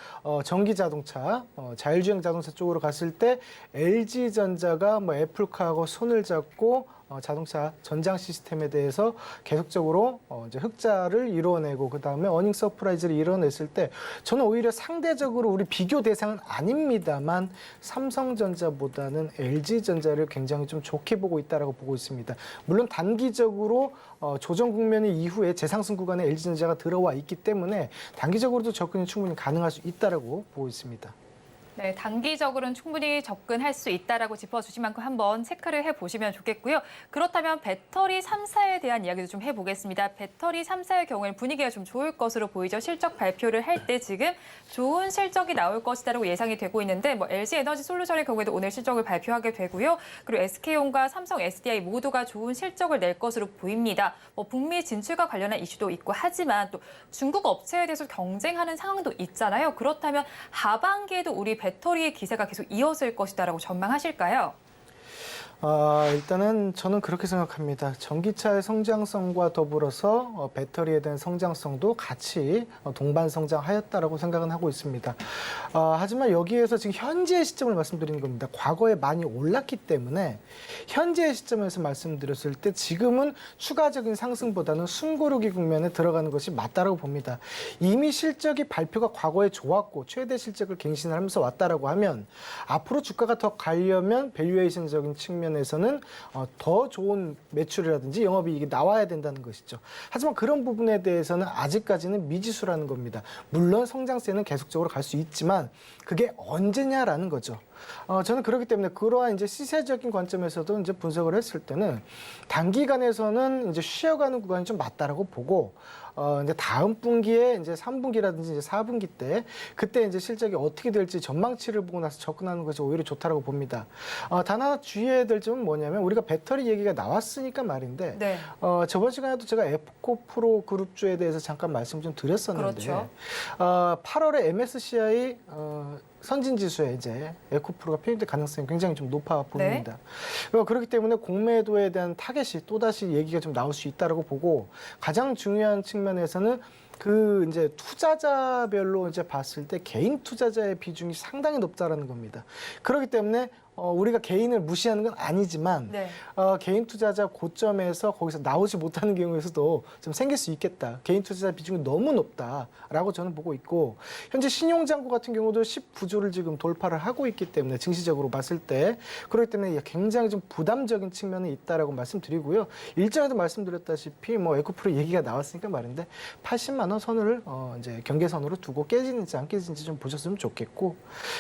전기 자동차, 자율주행 자동차 쪽으로 갔을 때 LG전자가 애플카하고 손을 잡고 자동차 전장 시스템에 대해서 계속적으로 이제 흑자를 이뤄내고 그다음에 어닝 서프라이즈를 이뤄냈을 때 저는 오히려 상대적으로 우리 비교 대상은 아닙니다만 삼성전자보다는 LG전자를 굉장히 좀 좋게 보고 있다라고 보고 있습니다. 물론 단기적으로 조정 국면 이후에 재상승 구간에 LG전자가 들어와 있기 때문에 단기적으로도 접근이 충분히 가능할 수 있다라고 보고 있습니다. 네, 단기적으로는 충분히 접근할 수 있다라고 짚어주신 만큼 한번 체크를 해보시면 좋겠고요. 그렇다면 배터리 3사에 대한 이야기도 좀 해보겠습니다. 배터리 3사의 경우에는 분위기가 좀 좋을 것으로 보이죠. 실적 발표를 할 때 지금 좋은 실적이 나올 것이다라고 예상이 되고 있는데 LG에너지솔루션의 경우에도 오늘 실적을 발표하게 되고요. 그리고 SK온과 삼성 SDI 모두가 좋은 실적을 낼 것으로 보입니다. 북미 진출과 관련한 이슈도 있고 하지만 또 중국 업체에 대해서 경쟁하는 상황도 있잖아요. 그렇다면 하반기에도 우리 배터리의 기세가 계속 이어질 것이다라고 전망하실까요? 일단은 저는 그렇게 생각합니다. 전기차의 성장성과 더불어서 배터리에 대한 성장성도 같이 동반 성장하였다라고 생각은 하고 있습니다. 하지만 여기에서 지금 현재의 시점을 말씀드리는 겁니다. 과거에 많이 올랐기 때문에 현재의 시점에서 말씀드렸을 때 지금은 추가적인 상승보다는 숨고르기 국면에 들어가는 것이 맞다라고 봅니다. 이미 실적이 발표가 과거에 좋았고 최대 실적을 갱신을 하면서 왔다라고 하면 앞으로 주가가 더 가려면 밸류에이션적인 측면에서는 더 좋은 매출이라든지 영업이익이 나와야 된다는 것이죠. 하지만 그런 부분에 대해서는 아직까지는 미지수라는 겁니다. 물론 성장세는 계속적으로 갈 수 있지만 그게 언제냐라는 거죠. 저는 그렇기 때문에 그러한 이제 시세적인 관점에서도 이제 분석을 했을 때는 단기간에서는 이제 쉬어가는 구간이 좀 맞다라고 보고 이제 다음 분기에 이제 3분기라든지 이제 4분기 때 그때 이제 실적이 어떻게 될지 전망치를 보고 나서 접근하는 것이 오히려 좋다라고 봅니다. 단 하나 주의해야 될 점은 뭐냐면 우리가 배터리 얘기가 나왔으니까 말인데 저번 시간에도 제가 에코프로 그룹주에 대해서 잠깐 말씀 좀 드렸었는데 그렇죠. 8월에 MSCI 선진지수에 이제 에코프로가 편입될 가능성이 굉장히 좀 높아 보입니다. 그렇기 때문에 공매도에 대한 타겟이 또다시 얘기가 좀 나올 수 있다라고 보고 가장 중요한 측면에서는 그 이제 투자자별로 이제 봤을 때 개인 투자자의 비중이 상당히 높다라는 겁니다. 그렇기 때문에 우리가 개인을 무시하는 건 아니지만 네. 개인 투자자 고점에서 거기서 나오지 못하는 경우에서도 좀 생길 수 있겠다. 개인 투자자 비중이 너무 높다라고 저는 보고 있고 현재 신용장고 같은 경우도 19조를 지금 돌파를 하고 있기 때문에 증시적으로 봤을 때 그렇기 때문에 굉장히 좀 부담적인 측면이 있다라고 말씀드리고요. 일전에도 말씀드렸다시피 뭐 에코프로 얘기가 나왔으니까 말인데 80만 원 선을 이제 경계선으로 두고 깨지는지 안 깨지는지 좀 보셨으면 좋겠고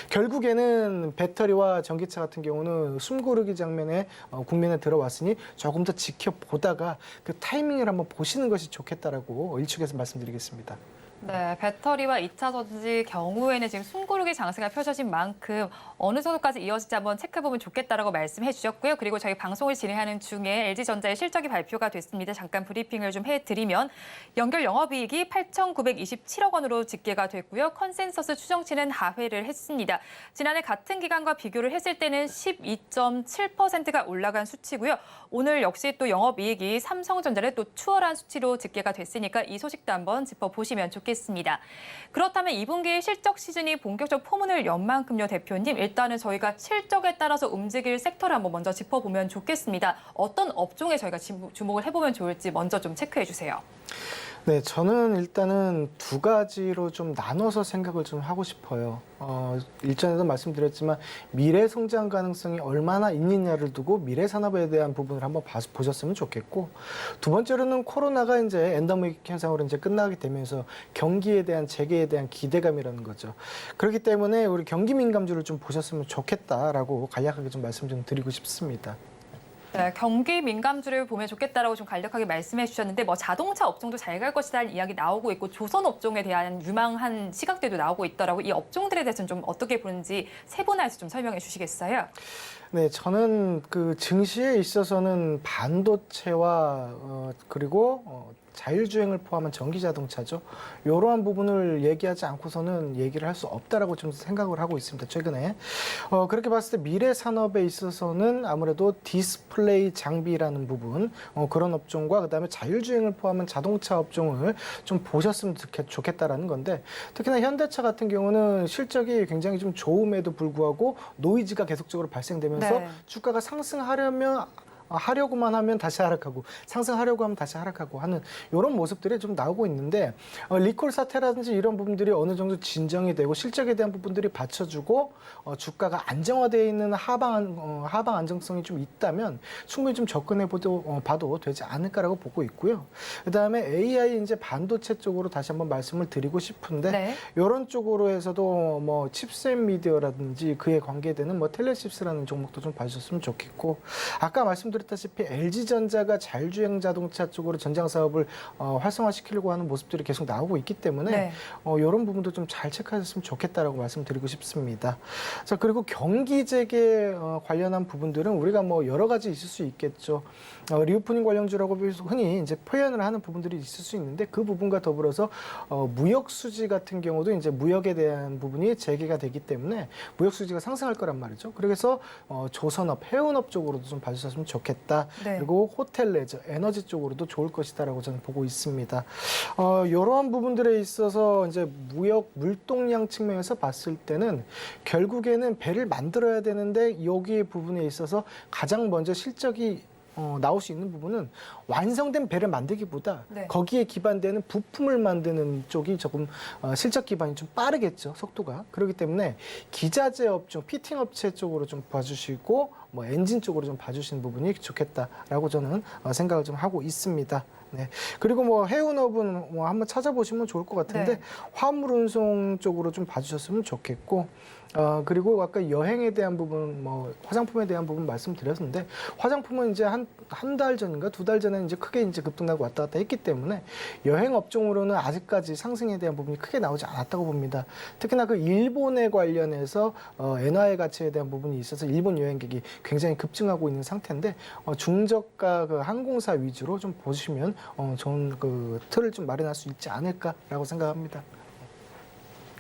결국에는 배터리와 전기차 같은 경우는 숨고르기 장면에 국면에 들어왔으니 조금 더 지켜보다가 그 타이밍을 한번 보시는 것이 좋겠다라고 일축해서 말씀드리겠습니다. 네, 배터리와 2차 전지 경우에는 지금 숨고르기 장세가 펼쳐진 만큼 어느 정도까지 이어질지 한번 체크해보면 좋겠다라고 말씀해 주셨고요. 그리고 저희 방송을 진행하는 중에 LG전자의 실적이 발표가 됐습니다. 잠깐 브리핑을 좀 해드리면 연결 영업이익이 8,927억 원으로 집계가 됐고요. 컨센서스 추정치는 하회를 했습니다. 지난해 같은 기간과 비교를 했을 때는 12.7%가 올라간 수치고요. 오늘 역시 또 영업이익이 삼성전자를 또 추월한 수치로 집계가 됐으니까 이 소식도 한번 짚어보시면 좋겠습니다. 그렇다면 2분기 실적 시즌이 본격적으로 포문을 연 만큼요, 대표님. 일단은 저희가 실적에 따라서 움직일 섹터를 한번 먼저 짚어보면 좋겠습니다. 어떤 업종에 저희가 주목을 해보면 좋을지 먼저 좀 체크해 주세요. 네, 저는 일단은 두 가지로 좀 나눠서 생각을 좀 하고 싶어요. 일전에도 말씀드렸지만 미래 성장 가능성이 얼마나 있느냐를 두고 미래 산업에 대한 부분을 한번 보셨으면 좋겠고 두 번째로는 코로나가 이제 엔데믹 현상으로 이제 끝나게 되면서 경기에 대한 재개에 대한 기대감이라는 거죠. 그렇기 때문에 우리 경기 민감주를 좀 보셨으면 좋겠다라고 간략하게 좀 말씀 좀 드리고 싶습니다. 네, 경기 민감주를 보면 좋겠다라고 좀 간략하게 말씀해 주셨는데 뭐 자동차 업종도 잘 갈 것이라는 이야기 나오고 있고 조선 업종에 대한 유망한 시각들도 나오고 있더라고. 이 업종들에 대해서는 좀 어떻게 보는지 세분화해서 좀 설명해 주시겠어요? 네, 저는 그 증시에 있어서는 반도체와 그리고 자율주행을 포함한 전기자동차죠. 이러한 부분을 얘기하지 않고서는 얘기를 할 수 없다라고 좀 생각을 하고 있습니다. 최근에 그렇게 봤을 때 미래 산업에 있어서는 아무래도 디스플레이 장비라는 부분 그런 업종과 그다음에 자율주행을 포함한 자동차 업종을 좀 보셨으면 좋겠다라는 건데 특히나 현대차 같은 경우는 실적이 굉장히 좀 좋음에도 불구하고 노이즈가 계속적으로 발생되면서 네. 주가가 하려고만 하면 다시 하락하고 상승하려고 하면 다시 하락하고 하는 이런 모습들이 좀 나오고 있는데 리콜 사태라든지 이런 부분들이 어느 정도 진정이 되고 실적에 대한 부분들이 받쳐주고 주가가 안정화되어 있는 하방 안정성이 좀 있다면 충분히 좀 접근해 봐도 되지 않을까라고 보고 있고요. 그다음에 AI 이제 반도체 쪽으로 다시 한번 말씀을 드리고 싶은데 네. 이런 쪽으로 해서도 뭐 칩셋 미디어라든지 그에 관계되는 뭐 텔레칩스라는 종목도 좀 봐주셨으면 좋겠고 아까 말씀드렸다시피 LG전자가 자율주행 자동차 쪽으로 전장 사업을 활성화시키려고 하는 모습들이 계속 나오고 있기 때문에 네. 이런 부분도 좀 잘 체크하셨으면 좋겠다라고 말씀드리고 싶습니다. 자, 그리고 경기 재개 관련한 부분들은 우리가 뭐 여러 가지 있을 수 있겠죠. 리오프닝 관련주라고 흔히 이제 표현을 하는 부분들이 있을 수 있는데 그 부분과 더불어서 무역 수지 같은 경우도 이제 무역에 대한 부분이 재개가 되기 때문에 무역 수지가 상승할 거란 말이죠. 그래서 조선업, 해운업 쪽으로도 좀 봐주셨으면 좋겠다. 네. 그리고 호텔 레저, 에너지 쪽으로도 좋을 것이다라고 저는 보고 있습니다. 이러한 부분들에 있어서 이제 무역 물동량 측면에서 봤을 때는 결국에는 배를 만들어야 되는데 여기 부분에 있어서 가장 먼저 실적이 나올 수 있는 부분은 완성된 배를 만들기보다 네. 거기에 기반되는 부품을 만드는 쪽이 조금 실적 기반이 좀 빠르겠죠, 속도가. 그렇기 때문에 기자재 업종, 피팅 업체 쪽으로 좀 봐주시고 뭐 엔진 쪽으로 좀 봐주시는 부분이 좋겠다라고 저는 생각을 좀 하고 있습니다. 네. 그리고 뭐 해운업은 뭐 한번 찾아보시면 좋을 것 같은데 네. 화물 운송 쪽으로 좀 봐주셨으면 좋겠고 그리고 아까 여행에 대한 부분, 뭐 화장품에 대한 부분 말씀드렸는데 화장품은 이제 한 달 전인가 두 달 전에 이제 크게 이제 급등하고 왔다 갔다 했기 때문에 여행 업종으로는 아직까지 상승에 대한 부분이 크게 나오지 않았다고 봅니다. 특히나 그 일본에 관련해서 엔화의 가치에 대한 부분이 있어서 일본 여행객이 굉장히 급증하고 있는 상태인데 중저가 그 항공사 위주로 좀 보시면 좋은 그 틀을 좀 마련할 수 있지 않을까라고 생각합니다.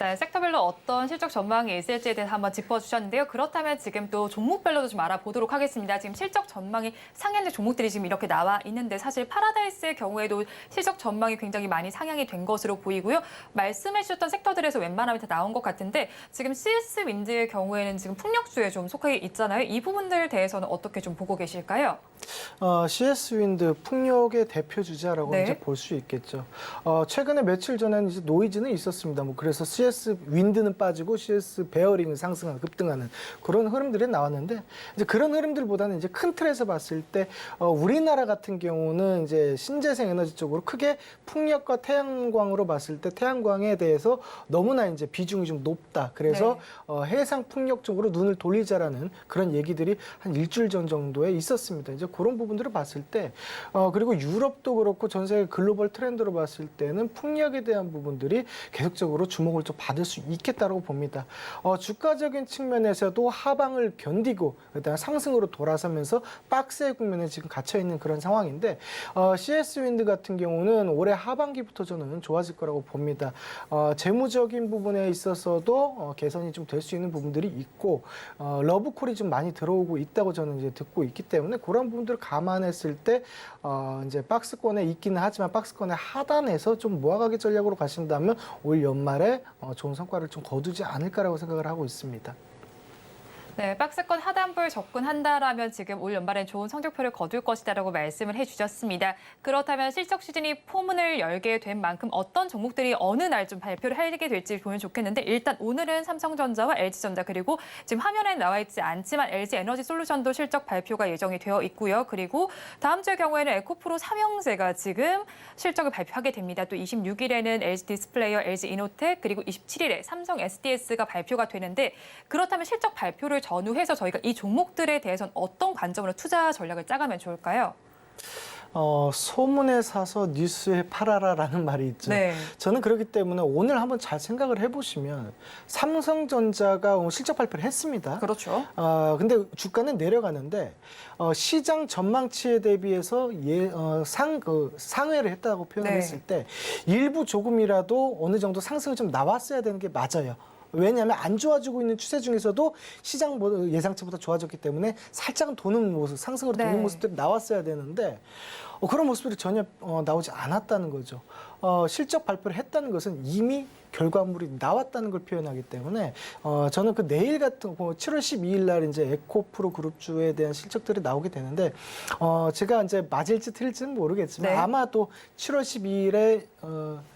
자, 섹터별로 어떤 실적 전망이 있을지에 대해서 한번 짚어주셨는데요. 그렇다면 지금 또 종목별로도 좀 알아보도록 하겠습니다. 지금 실적 전망이 상향된 종목들이 지금 이렇게 나와 있는데 사실 파라다이스의 경우에도 실적 전망이 굉장히 많이 상향이 된 것으로 보이고요. 말씀해 주셨던 섹터들에서 웬만하면 다 나온 것 같은데 지금 CS 윈드의 경우에는 지금 풍력주에 좀 속해 있잖아요. 이 부분들 대해서는 어떻게 좀 보고 계실까요? CS 윈드 풍력의 대표 주자라고 네. 이제 볼 수 있겠죠. 최근에 며칠 전에는 이제 노이즈는 있었습니다. 뭐 그래서 CS 윈드는 빠지고 CS 베어링은 상승하는 급등하는 그런 흐름들이 나왔는데 이제 그런 흐름들보다는 이제 큰 틀에서 봤을 때 우리나라 같은 경우는 이제 신재생 에너지 쪽으로 크게 풍력과 태양광으로 봤을 때 태양광에 대해서 너무나 이제 비중이 좀 높다. 그래서 해상 풍력 쪽으로 눈을 돌리자라는 그런 얘기들이 한 일주일 전 정도에 있었습니다. 이제 그런 부분들을 봤을 때 그리고 유럽도 그렇고 전 세계 글로벌 트렌드로 봤을 때는 풍력에 대한 부분들이 계속적으로 주목을 좀 받을 수 있겠다고 봅니다. 주가적인 측면에서도 하방을 견디고 그다음 상승으로 돌아서면서 박스의 국면에 지금 갇혀 있는 그런 상황인데 CS 윈드 같은 경우는 올해 하반기부터 저는 좋아질 거라고 봅니다. 재무적인 부분에 있어서도 개선이 좀 될 수 있는 부분들이 있고 러브콜이 좀 많이 들어오고 있다고 저는 이제 듣고 있기 때문에 그런 부분들을 감안했을 때 이제 박스권에 있기는 하지만 박스권의 하단에서 좀 모아가기 전략으로 가신다면 올 연말에 좋은 성과를 좀 거두지 않을까라고 생각을 하고 있습니다. 네, 박스권 하단부에 접근한다라면 지금 올 연말엔 좋은 성적표를 거둘 것이다라고 말씀을 해주셨습니다. 그렇다면 실적 시즌이 포문을 열게 된 만큼 어떤 종목들이 어느 날 좀 발표를 하게 될지 보면 좋겠는데 일단 오늘은 삼성전자와 LG전자 그리고 지금 화면에 나와 있지 않지만 LG에너지솔루션도 실적 발표가 예정이 되어 있고요. 그리고 다음 주의 경우에는 에코프로 삼형제가 지금 실적을 발표하게 됩니다. 또 26일에는 LG디스플레이어, LG이노텍 그리고 27일에 삼성 SDS가 발표가 되는데 그렇다면 실적 발표를 전후해서 저희가 이 종목들에 대해서는 어떤 관점으로 투자 전략을 짜가면 좋을까요? 소문에 사서 뉴스에 팔아라라는 말이 있죠. 네. 저는 그렇기 때문에 오늘 한번 잘 생각을 해보시면 삼성전자가 오늘 실적 발표를 했습니다. 그렇죠. 근데 주가는 내려가는데 시장 전망치에 대비해서 상회를 했다고 표현을 네. 했을 때 일부 조금이라도 어느 정도 상승이 좀 나왔어야 되는 게 맞아요. 왜냐하면 안 좋아지고 있는 추세 중에서도 시장 예상치보다 좋아졌기 때문에 살짝은 도는 모습, 상승으로 도는 네. 모습들이 나왔어야 되는데 그런 모습들이 전혀 나오지 않았다는 거죠. 실적 발표를 했다는 것은 이미 결과물이 나왔다는 걸 표현하기 때문에 저는 그 내일 같은 7월 12일 날 이제 에코프로 그룹주에 대한 실적들이 나오게 되는데 제가 이제 맞을지 틀릴지는 모르겠지만 네. 아마도 7월 12일에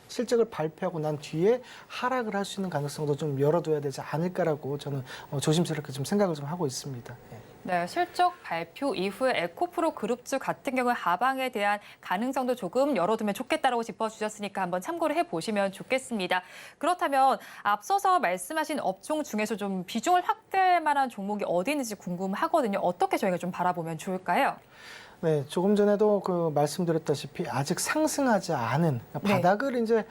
실적을 발표하고 난 뒤에 하락을 할 수 있는 가능성도 좀 열어둬야 되지 않을까라고 저는 조심스럽게 좀 생각을 좀 하고 있습니다. 예. 네, 실적 발표 이후에 에코프로 그룹주 같은 경우에 하방에 대한 가능성도 조금 열어두면 좋겠다라고 짚어주셨으니까 한번 참고를 해보시면 좋겠습니다. 그렇다면 앞서서 말씀하신 업종 중에서 좀 비중을 확대할 만한 종목이 어디 있는지 궁금하거든요. 어떻게 저희가 좀 바라보면 좋을까요? 네, 조금 전에도 말씀드렸다시피 아직 상승하지 않은 바닥을 이제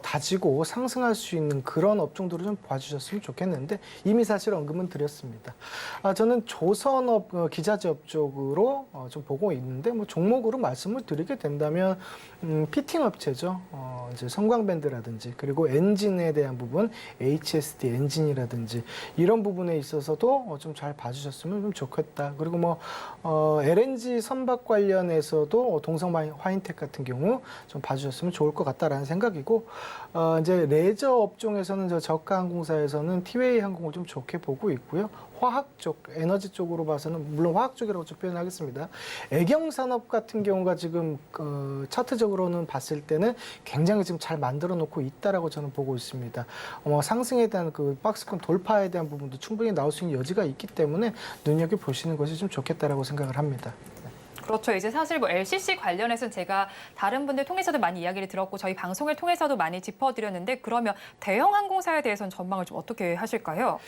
다지고 상승할 수 있는 그런 업종들을 좀 봐주셨으면 좋겠는데 이미 사실 언급은 드렸습니다. 저는 조선업 기자재업 쪽으로 좀 보고 있는데 뭐 종목으로 말씀을 드리게 된다면 피팅 업체죠. 이제 성광밴드라든지 그리고 엔진에 대한 부분 HSD 엔진이라든지 이런 부분에 있어서도 좀 잘 봐주셨으면 좀 좋겠다. 그리고 뭐 LNG 선박 관련해서도 동성 화인텍 같은 경우 좀 봐주셨으면 좋을 것 같다라는 생각이고 이제 레저 업종에서는 저 저가항공사에서는 티웨이 항공을 좀 좋게 보고 있고요. 화학 쪽, 에너지 쪽으로 봐서는 물론 화학 쪽이라고 좀 표현하겠습니다. 애경산업 같은 경우가 지금 차트적으로는 봤을 때는 굉장히 지금 잘 만들어 놓고 있다라고 저는 보고 있습니다. 상승에 대한 그 박스권 돌파에 대한 부분도 충분히 나올 수 있는 여지가 있기 때문에 눈여겨 보시는 것이 좀 좋겠다라고 생각을 합니다. 그렇죠. 이제 사실 뭐 LCC 관련해서는 제가 다른 분들 통해서도 많이 이야기를 들었고 저희 방송을 통해서도 많이 짚어드렸는데 그러면 대형 항공사에 대해서는 전망을 좀 어떻게 하실까요?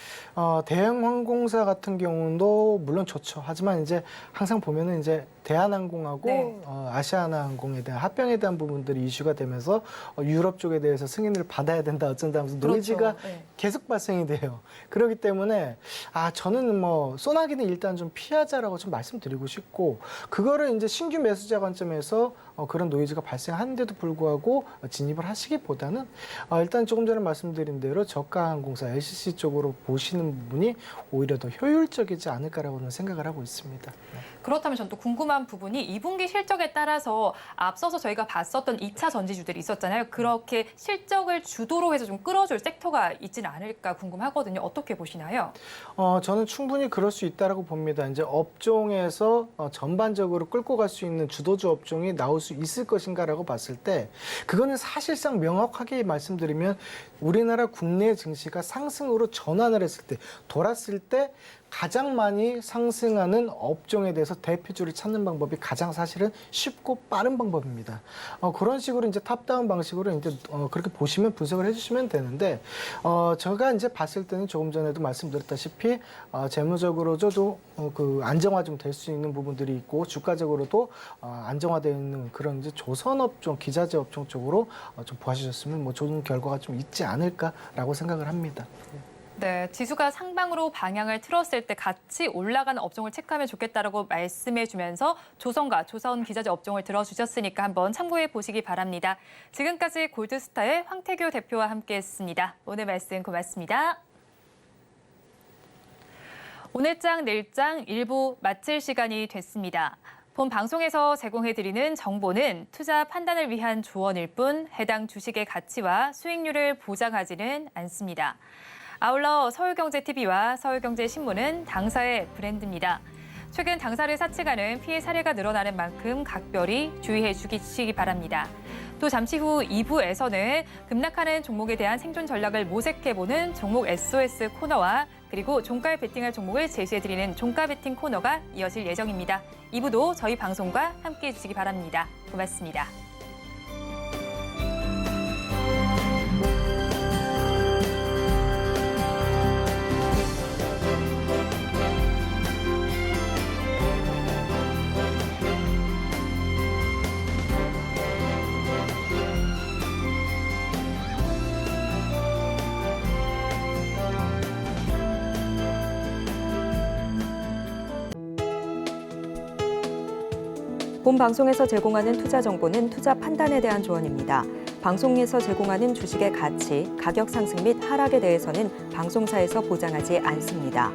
대형 항공사 같은 경우도 물론 좋죠. 하지만 이제 항상 보면은 이제 대한항공하고 네. 아시아나항공에 대한 합병에 대한 부분들이 이슈가 되면서 유럽 쪽에 대해서 승인을 받아야 된다 어쩐다 하면서 노이즈가 그렇죠. 네. 계속 발생이 돼요. 그렇기 때문에 저는 뭐 소나기는 일단 좀 피하자라고 좀 말씀드리고 싶고 그거 그거를 이제 신규 매수자 관점에서 그런 노이즈가 발생하는데도 불구하고 진입을 하시기보다는 일단 조금 전에 말씀드린 대로 저가 항공사 LCC 쪽으로 보시는 부분이 오히려 더 효율적이지 않을까라고는 생각을 하고 있습니다. 그렇다면 전 또 궁금한 부분이 2분기 실적에 따라서 앞서서 저희가 봤었던 2차 전지주들이 있었잖아요. 그렇게 실적을 주도로 해서 좀 끌어줄 섹터가 있지는 않을까 궁금하거든요. 어떻게 보시나요? 저는 충분히 그럴 수 있다라고 봅니다. 이제 업종에서 전반적으로 끌고 갈 수 있는 주도주 업종이 나올 수 있을 것인가라고 봤을 때 그거는 사실상 명확하게 말씀드리면 우리나라 국내 증시가 상승으로 전환을 했을 때 돌았을 때 가장 많이 상승하는 업종에 대해서 대표주를 찾는 방법이 가장 사실은 쉽고 빠른 방법입니다. 그런 식으로 이제 탑다운 방식으로 이제 그렇게 보시면 분석을 해주시면 되는데 제가 이제 봤을 때는 조금 전에도 말씀드렸다시피 재무적으로도 그 안정화 좀 될 수 있는 부분들이 있고 주가적으로도 안정화되어 있는 그런 이제 조선업종, 기자재 업종 쪽으로 좀 보시셨으면 뭐 좋은 결과가 좀 있지 않을까라고 생각을 합니다. 네, 지수가 상방으로 방향을 틀었을 때 같이 올라가는 업종을 체크하면 좋겠다라고 말씀해 주면서 조선과 조선 기자재 업종을 들어주셨으니까 한번 참고해 보시기 바랍니다. 지금까지 골드스타의 황태규 대표와 함께했습니다. 오늘 말씀 고맙습니다. 오늘장 내일장 일부 마칠 시간이 됐습니다. 본 방송에서 제공해드리는 정보는 투자 판단을 위한 조언일 뿐 해당 주식의 가치와 수익률을 보장하지는 않습니다. 아울러 서울경제TV와 서울경제신문은 당사의 브랜드입니다. 최근 당사를 사측하는 피해 사례가 늘어나는 만큼 각별히 주의해 주시기 바랍니다. 또 잠시 후 2부에서는 급락하는 종목에 대한 생존 전략을 모색해보는 종목 SOS 코너와 그리고 종가에 베팅할 종목을 제시해드리는 종가 베팅 코너가 이어질 예정입니다. 2부도 저희 방송과 함께해 주시기 바랍니다. 고맙습니다. 본 방송에서 제공하는 투자 정보는 투자 판단에 대한 조언입니다. 방송에서 제공하는 주식의 가치, 가격 상승 및 하락에 대해서는 방송사에서 보장하지 않습니다.